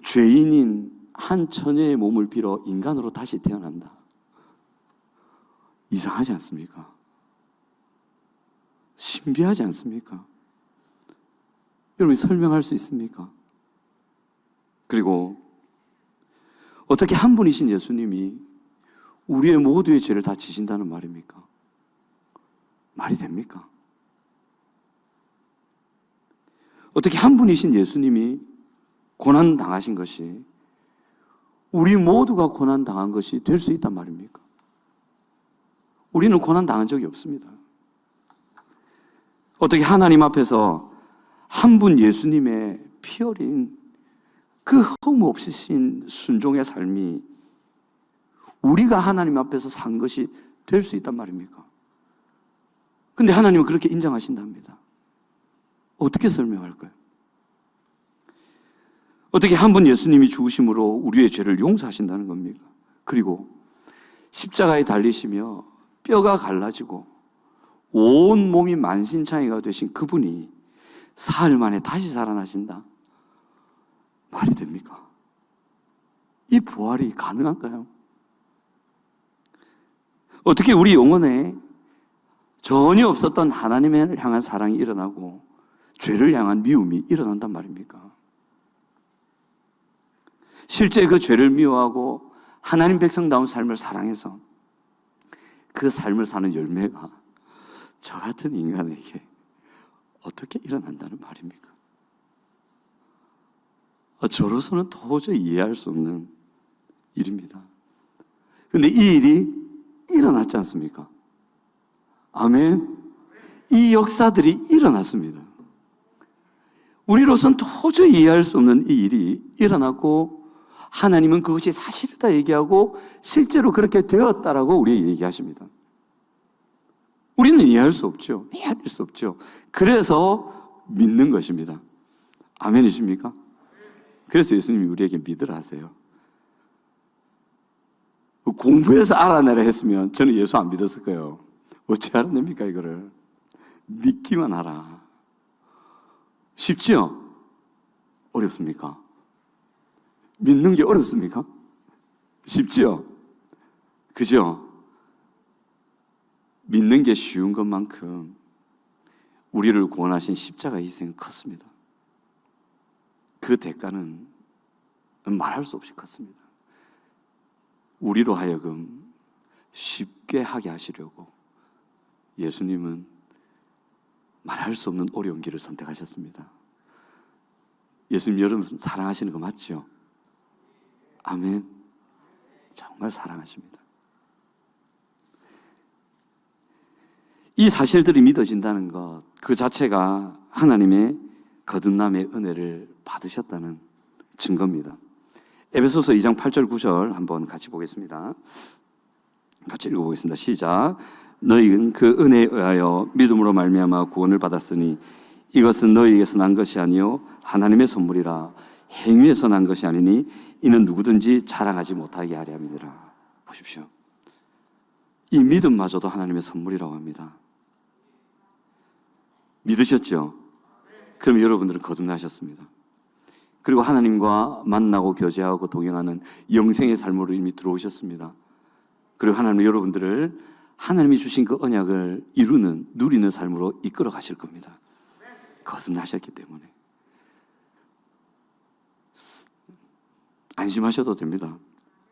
죄인인 한 처녀의 몸을 빌어 인간으로 다시 태어난다. 이상하지 않습니까? 신비하지 않습니까? 여러분 설명할 수 있습니까? 그리고 어떻게 한 분이신 예수님이 우리의 모두의 죄를 다 지신다는 말입니까? 말이 됩니까? 어떻게 한 분이신 예수님이 고난 당하신 것이 우리 모두가 고난 당한 것이 될 수 있단 말입니까? 우리는 고난 당한 적이 없습니다. 어떻게 하나님 앞에서 한 분 예수님의 피 어린 그 허물 없으신 순종의 삶이 우리가 하나님 앞에서 산 것이 될 수 있단 말입니까? 근데 하나님은 그렇게 인정하신답니다. 어떻게 설명할까요? 어떻게 한 분 예수님이 죽으심으로 우리의 죄를 용서하신다는 겁니까? 그리고 십자가에 달리시며 뼈가 갈라지고 온 몸이 만신창이가 되신 그분이 사흘 만에 다시 살아나신다. 말이 됩니까? 이 부활이 가능한가요? 어떻게 우리 영혼에 전혀 없었던 하나님을 향한 사랑이 일어나고 죄를 향한 미움이 일어난단 말입니까? 실제 그 죄를 미워하고 하나님 백성다운 삶을 사랑해서 그 삶을 사는 열매가 저 같은 인간에게 어떻게 일어난다는 말입니까? 저로서는 도저히 이해할 수 없는 일입니다. 그런데 이 일이 일어났지 않습니까? 아멘. 이 역사들이 일어났습니다. 우리로서는 도저히 이해할 수 없는 이 일이 일어났고 하나님은 그것이 사실이다 얘기하고 실제로 그렇게 되었다라고 우리에게 얘기하십니다. 우리는 이해할 수 없죠. 이해할 수 없죠. 그래서 믿는 것입니다. 아멘이십니까? 그래서 예수님이 우리에게 믿으라 하세요. 공부해서 알아내라 했으면 저는 예수 안 믿었을 거예요. 어찌 알아냅니까 이거를? 믿기만 하라. 쉽지요? 어렵습니까? 믿는 게 어렵습니까? 쉽지요? 그죠? 믿는 게 쉬운 것만큼 우리를 구원하신 십자가 희생은 컸습니다. 그 대가는 말할 수 없이 컸습니다. 우리로 하여금 쉽게 하게 하시려고 예수님은 말할 수 없는 어려운 길을 선택하셨습니다. 예수님 여러분 사랑하시는 거 맞죠? 아멘. 정말 사랑하십니다. 이 사실들이 믿어진다는 것, 그 자체가 하나님의 거듭남의 은혜를 받으셨다는 증거입니다. 에베소서 2장 8절 9절 한번 같이 보겠습니다. 같이 읽어보겠습니다. 시작. 너희는 그 은혜에 의하여 믿음으로 말미암아 구원을 받았으니 이것은 너희에게서 난 것이 아니요 하나님의 선물이라. 행위에서 난 것이 아니니 이는 누구든지 자랑하지 못하게 하려 함이니라. 보십시오. 이 믿음마저도 하나님의 선물이라고 합니다. 믿으셨죠? 그럼 여러분들은 거듭나셨습니다. 그리고 하나님과 만나고 교제하고 동행하는 영생의 삶으로 이미 들어오셨습니다. 그리고 하나님은 여러분들을 하나님이 주신 그 언약을 누리는 삶으로 이끌어 가실 겁니다. 거듭나셨기 때문에. 안심하셔도 됩니다.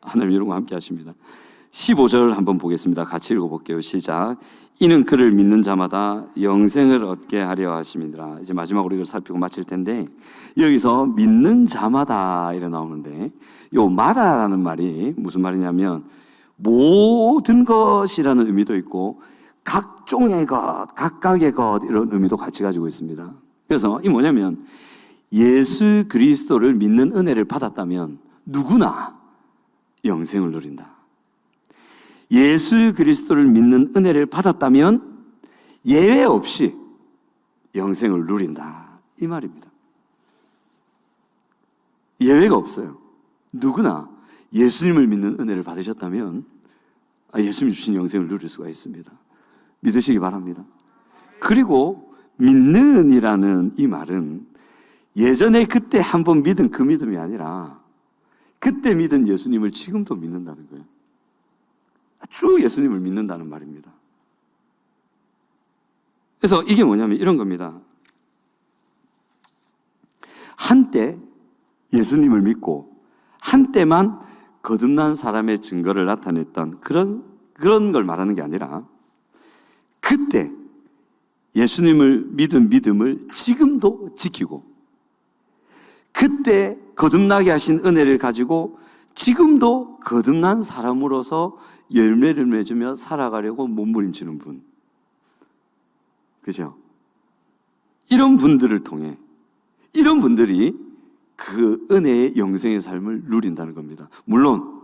하나님 여러분과 함께 하십니다. 15절 한번 보겠습니다. 같이 읽어볼게요. 시작. 이는 그를 믿는 자마다 영생을 얻게 하려 하심이니라. 이제 마지막으로 이걸 살피고 마칠 텐데 여기서 믿는 자마다 이래 나오는데 요 마다라는 말이 무슨 말이냐면 모든 것이라는 의미도 있고 각종의 것, 각각의 것 이런 의미도 같이 가지고 있습니다. 그래서 이 뭐냐면 예수 그리스도를 믿는 은혜를 받았다면 누구나 영생을 누린다. 예수 그리스도를 믿는 은혜를 받았다면 예외 없이 영생을 누린다. 이 말입니다. 예외가 없어요. 누구나 예수님을 믿는 은혜를 받으셨다면 예수님이 주신 영생을 누릴 수가 있습니다. 믿으시기 바랍니다. 그리고 믿는이라는 이 말은 예전에 그때 한번 믿은 그 믿음이 아니라 그때 믿은 예수님을 지금도 믿는다는 거예요. 쭉 예수님을 믿는다는 말입니다. 그래서 이게 뭐냐면 이런 겁니다. 한때 예수님을 믿고 한때만 거듭난 사람의 증거를 나타냈던 그런 걸 말하는 게 아니라 그때 예수님을 믿은 믿음을 지금도 지키고 그때 거듭나게 하신 은혜를 가지고 지금도 거듭난 사람으로서 열매를 맺으며 살아가려고 몸부림치는 분. 그죠? 이런 분들을 통해 이런 분들이 그 은혜의 영생의 삶을 누린다는 겁니다. 물론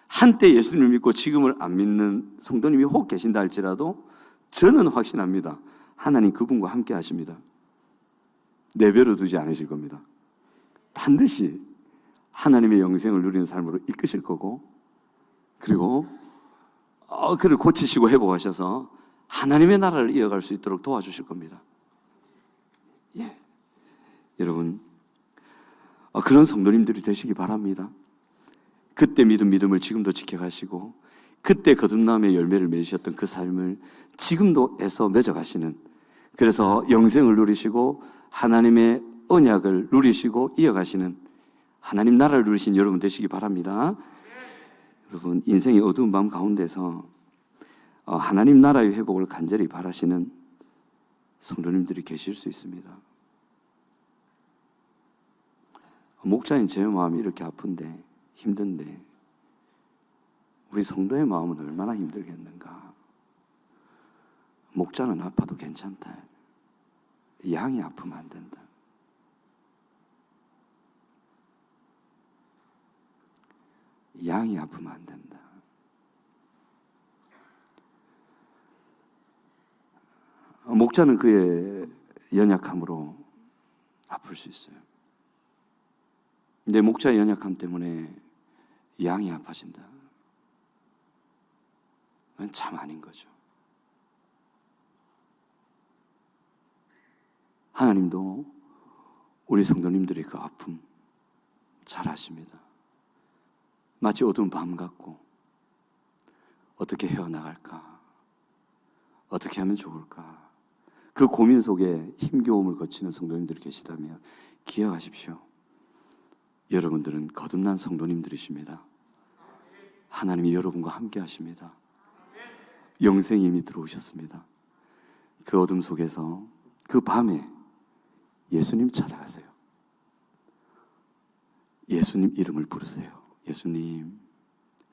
한때 예수님을 믿고 지금을 안 믿는 성도님이 혹 계신다 할지라도 저는 확신합니다. 하나님 그분과 함께 하십니다. 내버려 두지 않으실 겁니다. 반드시 하나님의 영생을 누리는 삶으로 이끄실 거고 그리고 그를 고치시고 회복하셔서 하나님의 나라를 이어갈 수 있도록 도와주실 겁니다. 예, 여러분 그런 성도님들이 되시기 바랍니다. 그때 믿은 믿음을 지금도 지켜가시고 그때 거듭남의 열매를 맺으셨던 그 삶을 지금도 애써 맺어가시는 그래서 영생을 누리시고 하나님의 언약을 누리시고 이어가시는 하나님 나라를 누리신 여러분 되시기 바랍니다. 여러분, 인생의 어두운 밤 가운데서 하나님 나라의 회복을 간절히 바라시는 성도님들이 계실 수 있습니다. 목자인 제 마음이 이렇게 아픈데, 힘든데 우리 성도의 마음은 얼마나 힘들겠는가. 목자는 아파도 괜찮다. 양이 아프면 안 된다. 양이 아프면 안 된다. 목자는 그의 연약함으로 아플 수 있어요. 근데 목자의 연약함 때문에 양이 아파진다. 그건 참 아닌 거죠. 하나님도 우리 성도님들의 그 아픔 잘 아십니다. 마치 어두운 밤 같고 어떻게 헤어나갈까? 어떻게 하면 좋을까? 그 고민 속에 힘겨움을 거치는 성도님들이 계시다면 기억하십시오. 여러분들은 거듭난 성도님들이십니다. 하나님이 여러분과 함께 하십니다. 영생이 이미 들어오셨습니다. 그 어둠 속에서 그 밤에 예수님 찾아가세요. 예수님 이름을 부르세요. 예수님,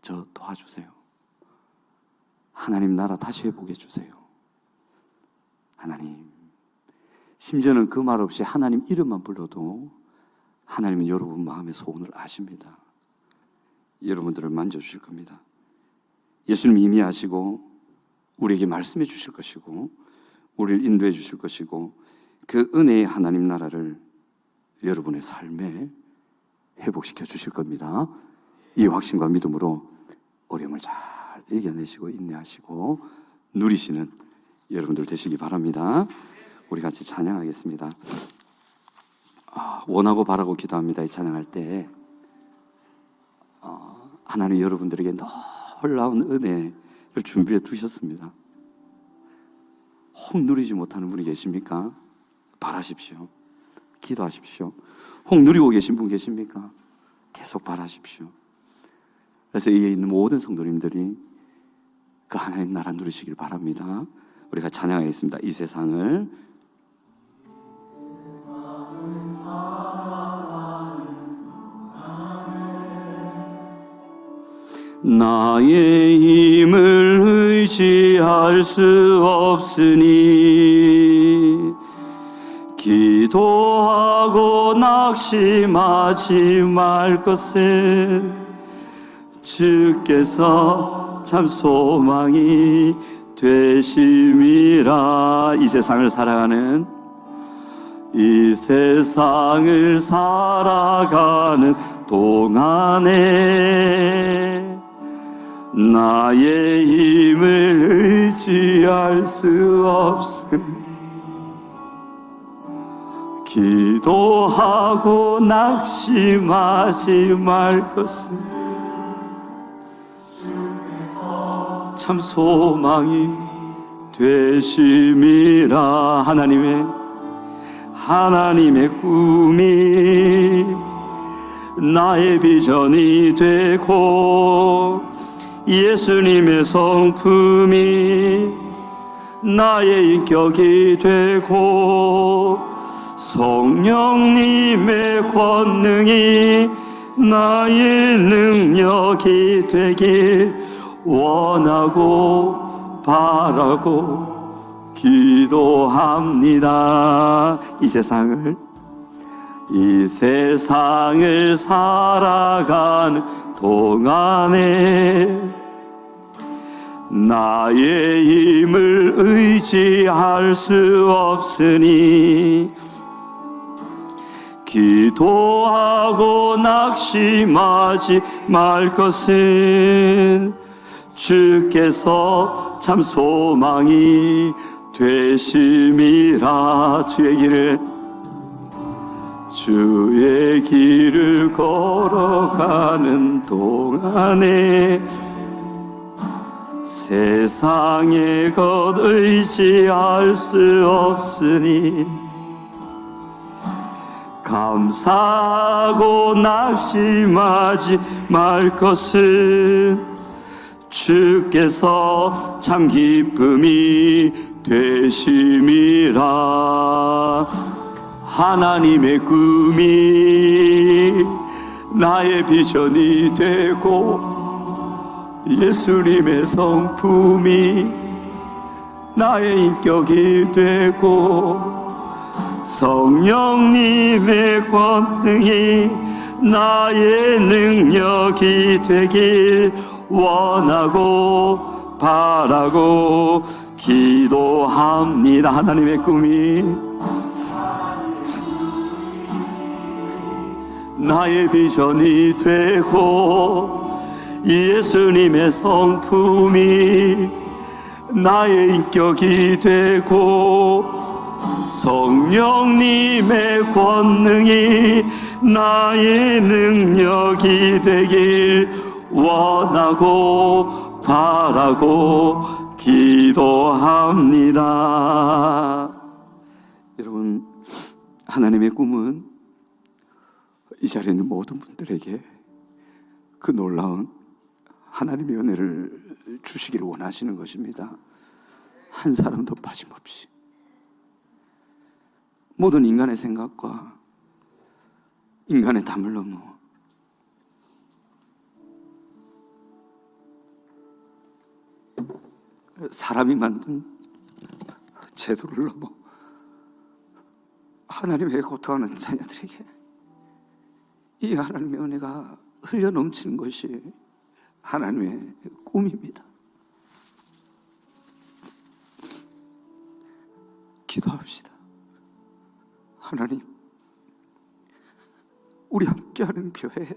저 도와주세요. 하나님 나라 다시 회복해 주세요. 하나님. 심지어는 그 말 없이 하나님 이름만 불러도 하나님은 여러분 마음의 소원을 아십니다. 여러분들을 만져주실 겁니다. 예수님 이미 아시고 우리에게 말씀해 주실 것이고 우리를 인도해 주실 것이고 그 은혜의 하나님 나라를 여러분의 삶에 회복시켜 주실 겁니다. 이 확신과 믿음으로 어려움을 잘 이겨내시고 인내하시고 누리시는 여러분들 되시기 바랍니다. 우리 같이 찬양하겠습니다. 원하고 바라고 기도합니다. 이 찬양할 때 하나님 여러분들에게 놀라운 은혜를 준비해 두셨습니다. 혹 누리지 못하는 분이 계십니까? 바라십시오. 기도하십시오. 혹 누리고 계신 분 계십니까? 계속 바라십시오. 그래서 이에 있는 모든 성도님들이 그 하나님 나라 누리시길 바랍니다. 우리가 찬양하겠습니다. 이 세상을 나의 힘을 의지할 수 없으니 기도하고 낙심하지 말 것은 주께서 참 소망이 되심이라. 이 세상을 살아가는 동안에 나의 힘을 의지할 수 없음 기도하고 낙심하지 말 것은 참 소망이 되심이라. 하나님의 꿈이 나의 비전이 되고 예수님의 성품이 나의 인격이 되고 성령님의 권능이 나의 능력이 되길 원하고 바라고 기도합니다. 이 세상을 살아가는 동안에 나의 힘을 의지할 수 없으니 기도하고 낙심하지 말 것은 주께서 참 소망이 되심이라. 주의 길을 걸어가는 동안에 세상의 것 의지할 수 없으니 감사하고 낙심하지 말 것은 주께서 참 기쁨이 되심이라. 하나님의 꿈이 나의 비전이 되고 예수님의 성품이 나의 인격이 되고 성령님의 권능이 나의 능력이 되길 원하고 바라고 기도합니다. 하나님의 꿈이 나의 비전이 되고 예수님의 성품이 나의 인격이 되고 성령님의 권능이 나의 능력이 되길 원하고 바라고 기도합니다. 여러분, 하나님의 꿈은 이 자리에 있는 모든 분들에게 그 놀라운 하나님의 은혜를 주시기를 원하시는 것입니다. 한 사람도 빠짐없이 모든 인간의 생각과 인간의 담을 넘어 사람이 만든 제도를 넘어 하나님의 고통하는 자녀들에게 이 하나님의 은혜가 흘려 넘치는 것이 하나님의 꿈입니다. 기도합시다. 하나님, 우리 함께하는 교회,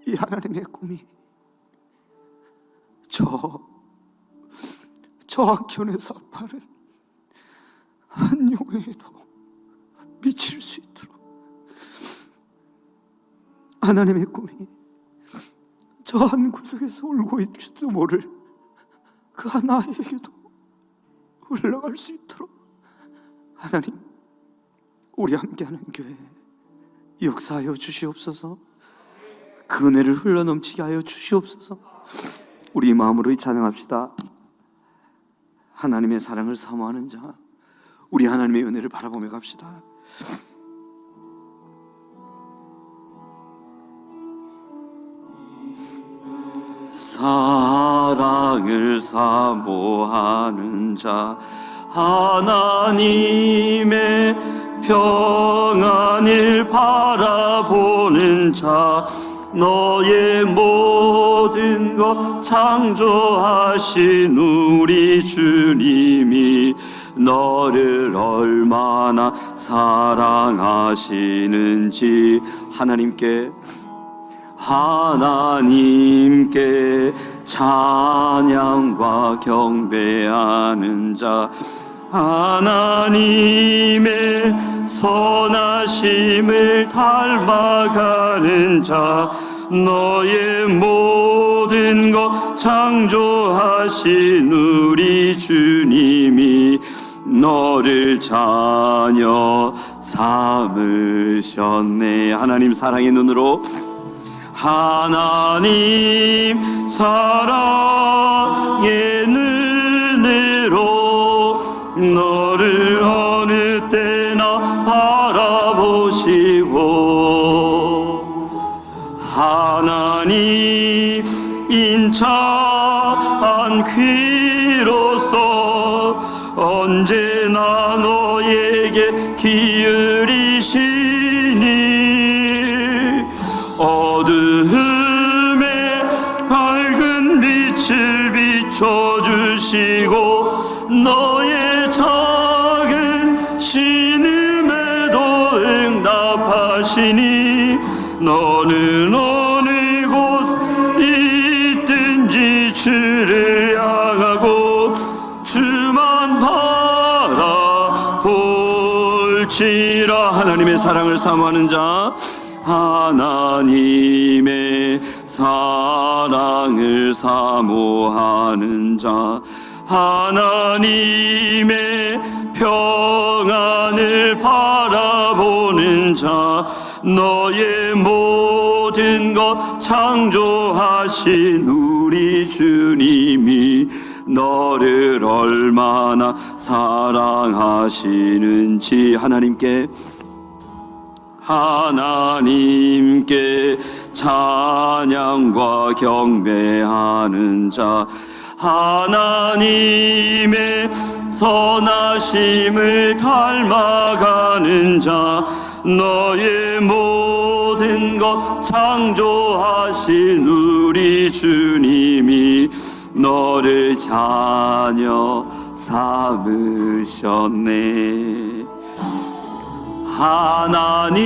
이 하나님의 꿈이 저 학교에서 아파하는 한 영혼에도 미칠 수 있도록 하나님의 꿈이 저 한 구석에서 울고 있을지도 모를 그 한 아이에게도 흘러갈 수 있도록 하나님, 우리 함께하는 교회 역사하여 주시옵소서. 그 은혜를 흘러넘치게 하여 주시옵소서. 우리 마음으로 찬양합시다. 하나님의 사랑을 사모하는 자, 우리 하나님의 은혜를 바라보며 갑시다. 사랑을 사모하는 자, 하나님의 평안을 바라보는 자, 너의 모든 것 창조하신 우리 주님이 너를 얼마나 사랑하시는지 하나님께 찬양과 경배하는 자, 하나님의 선하심을 닮아가는 자, 너의 모든 것 창조하신 우리 주님이 너를 자녀 삼으셨네. 하나님 사랑의 눈으로, 하나님 사랑의 눈으로 너를 어느 때나 바라보시고, 하나님 인자한 귀로서 언제나 너에게 기울이시니, 어둠에 밝은 빛을 비춰주시고 너의 작은 신음에도 응답하시니, 너는 어느 곳에 있든지 주를 향하고 주만 바라볼지라. 하나님의 사랑을 사모하는 자, 하나님의 사랑을 사모하는 자, 하나님의 평안을 바라보는 자, 너의 모든 것 창조하신 우리 주님이 너를 얼마나 사랑하시는지 하나님께 찬양과 경배하는 자, 하나님의 선하심을 닮아가는 자, 너의 모든 것 창조하신 우리 주님이 너를 자녀 삼으셨네. 하나님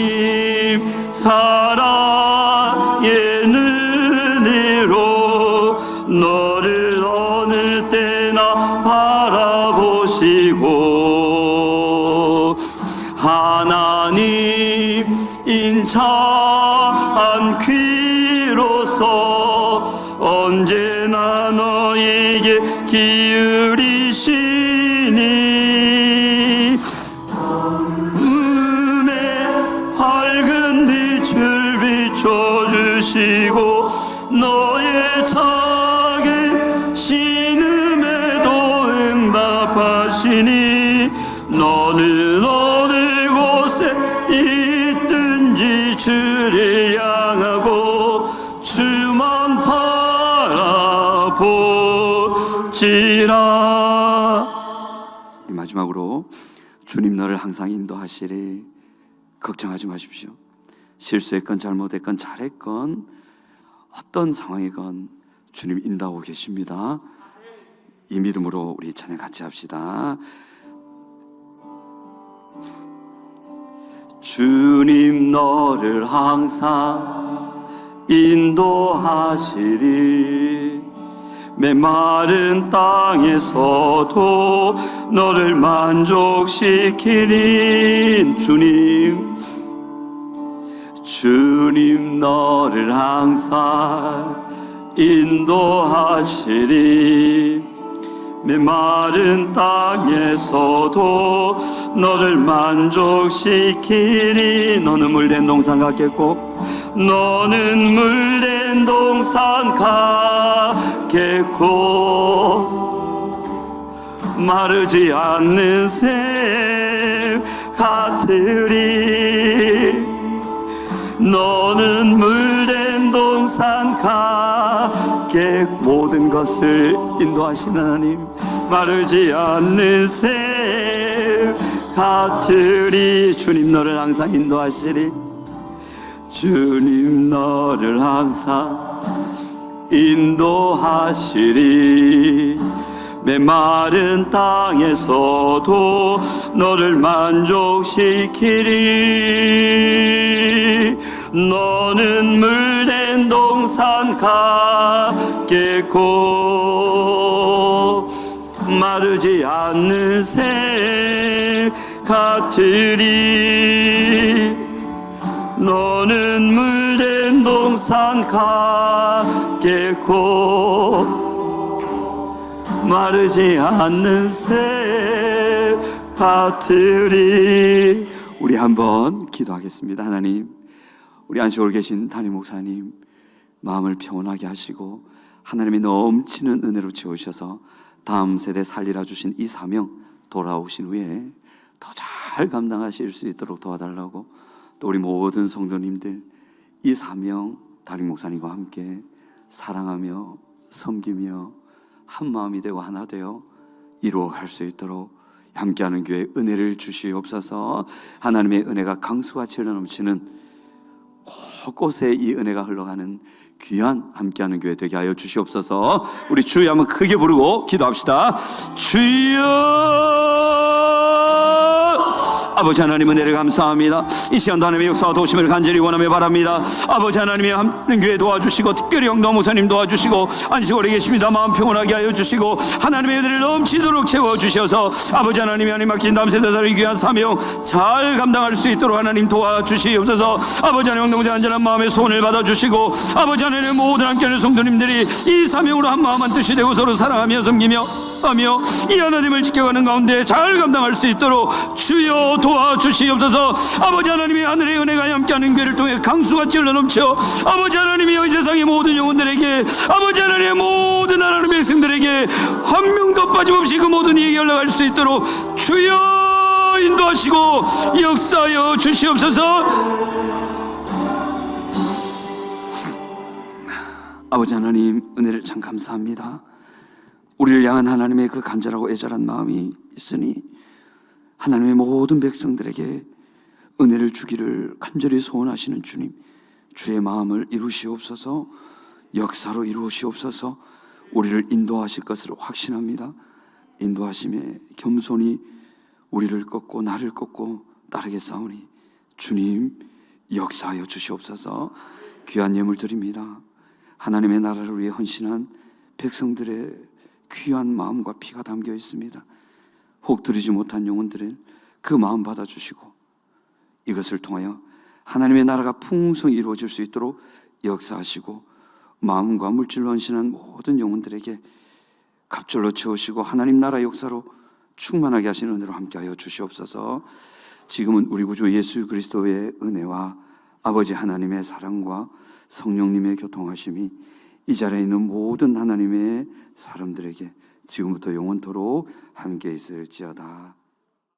사랑의 눈으로 너를 어느 때나 바라보시고, 하나님 인자한 귀로서 언제나 너에게 기울이시니 밝은 빛을 비춰주시고 너의 작은 신음에도 응답하시니, 너는 어느 곳에 있든지 주를 향하고 주만 바라보지라. 마지막으로 주님 너를 항상 인도하시리. 걱정하지 마십시오. 실수했건 잘못했건 잘했건 어떤 상황이건 주님 인도하고 계십니다. 이 믿음으로 우리 찬양 같이 합시다. 주님 너를 항상 인도하시리. 메마른 땅에서도 너를 만족시키린 주님 너를 항상 인도하시리. 메마른 땅에서도 너를 만족시키리. 너는 물된 동산 같겠고 너는 물된 동산 같겠고 마르지 않는 샘 같으리. 너는 물된 동산 같게 모든 것을 인도하시는 하나님, 마르지 않는 샘 같으리. 주님 너를 항상 인도하시리. 주님 너를 항상 인도하시리. 메마른 땅에서도 너를 만족시키리. 너는 물된 동산 같겠고 마르지 않는 샘 같으리. 너는 물된 동산 같겠고 마르지 않는 새 같으리. 우리 한번 기도하겠습니다. 하나님, 우리 안식월 계신 담임 목사님 마음을 평온하게 하시고 하나님의 넘치는 은혜로 채우셔서 다음 세대 살리라 주신 이 사명 돌아오신 후에 더 잘 감당하실 수 있도록 도와달라고, 또 우리 모든 성도님들 이 사명 담임 목사님과 함께 사랑하며 섬기며 한 마음이 되고 하나 되어 이루어갈 수 있도록 함께하는 교회 은혜를 주시옵소서. 하나님의 은혜가 강수같이 흘러넘치는 곳곳에 이 은혜가 흘러가는 귀한 함께하는 교회 되게 하여 주시옵소서. 우리 주여 한번 크게 부르고 기도합시다. 주여. 아버지 하나님 은혜를 감사합니다. 이 시간도 하나님의 역사와 도심을 간절히 원하며 바랍니다. 아버지 하나님의 함께하는 교회 도와주시고 특별히 영도 목사님 도와주시고 안식월에 계십니다. 마음 평온하게 하여 주시고 하나님의 은혜를 넘치도록 채워주셔서 아버지 하나님이 하나님 맡긴 다음 세대 살리 귀한 사명 잘 감당할 수 있도록 하나님 도와주시옵소서. 아버지 하나님 영도 목사 안전한 마음의 소원을 받아주시고 아버지 하나님의 모든 함께하는 성도님들이 이 사명으로 한 마음 한 뜻이 되고 서로 사랑하며 섬기며 하며 이 하나님을 지켜가는 가운데 잘 감당할 수 있도록 주여 도와주시옵소서. 아버지 하나님의 하늘의 은혜가 함께하는 교회를 통해 강수같이 흘러넘쳐 아버지 하나님이 이 세상의 모든 영혼들에게, 아버지 하나님의 모든 하나님의 백성들에게 한 명도 빠짐없이 그 모든 이에게 연락할 수 있도록 주여 인도하시고 역사하여 주시옵소서. 아버지 하나님, 은혜를 참 감사합니다. 우리를 향한 하나님의 그 간절하고 애절한 마음이 있으니 하나님의 모든 백성들에게 은혜를 주기를 간절히 소원하시는 주님, 주의 마음을 이루시옵소서. 역사로 이루시옵소서. 우리를 인도하실 것을 확신합니다. 인도하심에 겸손히 우리를 꺾고 나를 꺾고 따르겠사오니 주님 역사하여 주시옵소서. 귀한 예물 드립니다. 하나님의 나라를 위해 헌신한 백성들의 귀한 마음과 피가 담겨 있습니다. 혹 드리지 못한 영혼들의 그 마음 받아주시고 이것을 통하여 하나님의 나라가 풍성히 이루어질 수 있도록 역사하시고 마음과 물질로 헌신한 모든 영혼들에게 갑절로 채우시고 하나님 나라 역사로 충만하게 하시는 은혜로 함께하여 주시옵소서. 지금은 우리 구주 예수 그리스도의 은혜와 아버지 하나님의 사랑과 성령님의 교통하심이 이 자리에 있는 모든 하나님의 사람들에게 지금부터 영원토록 함께 있을지어다.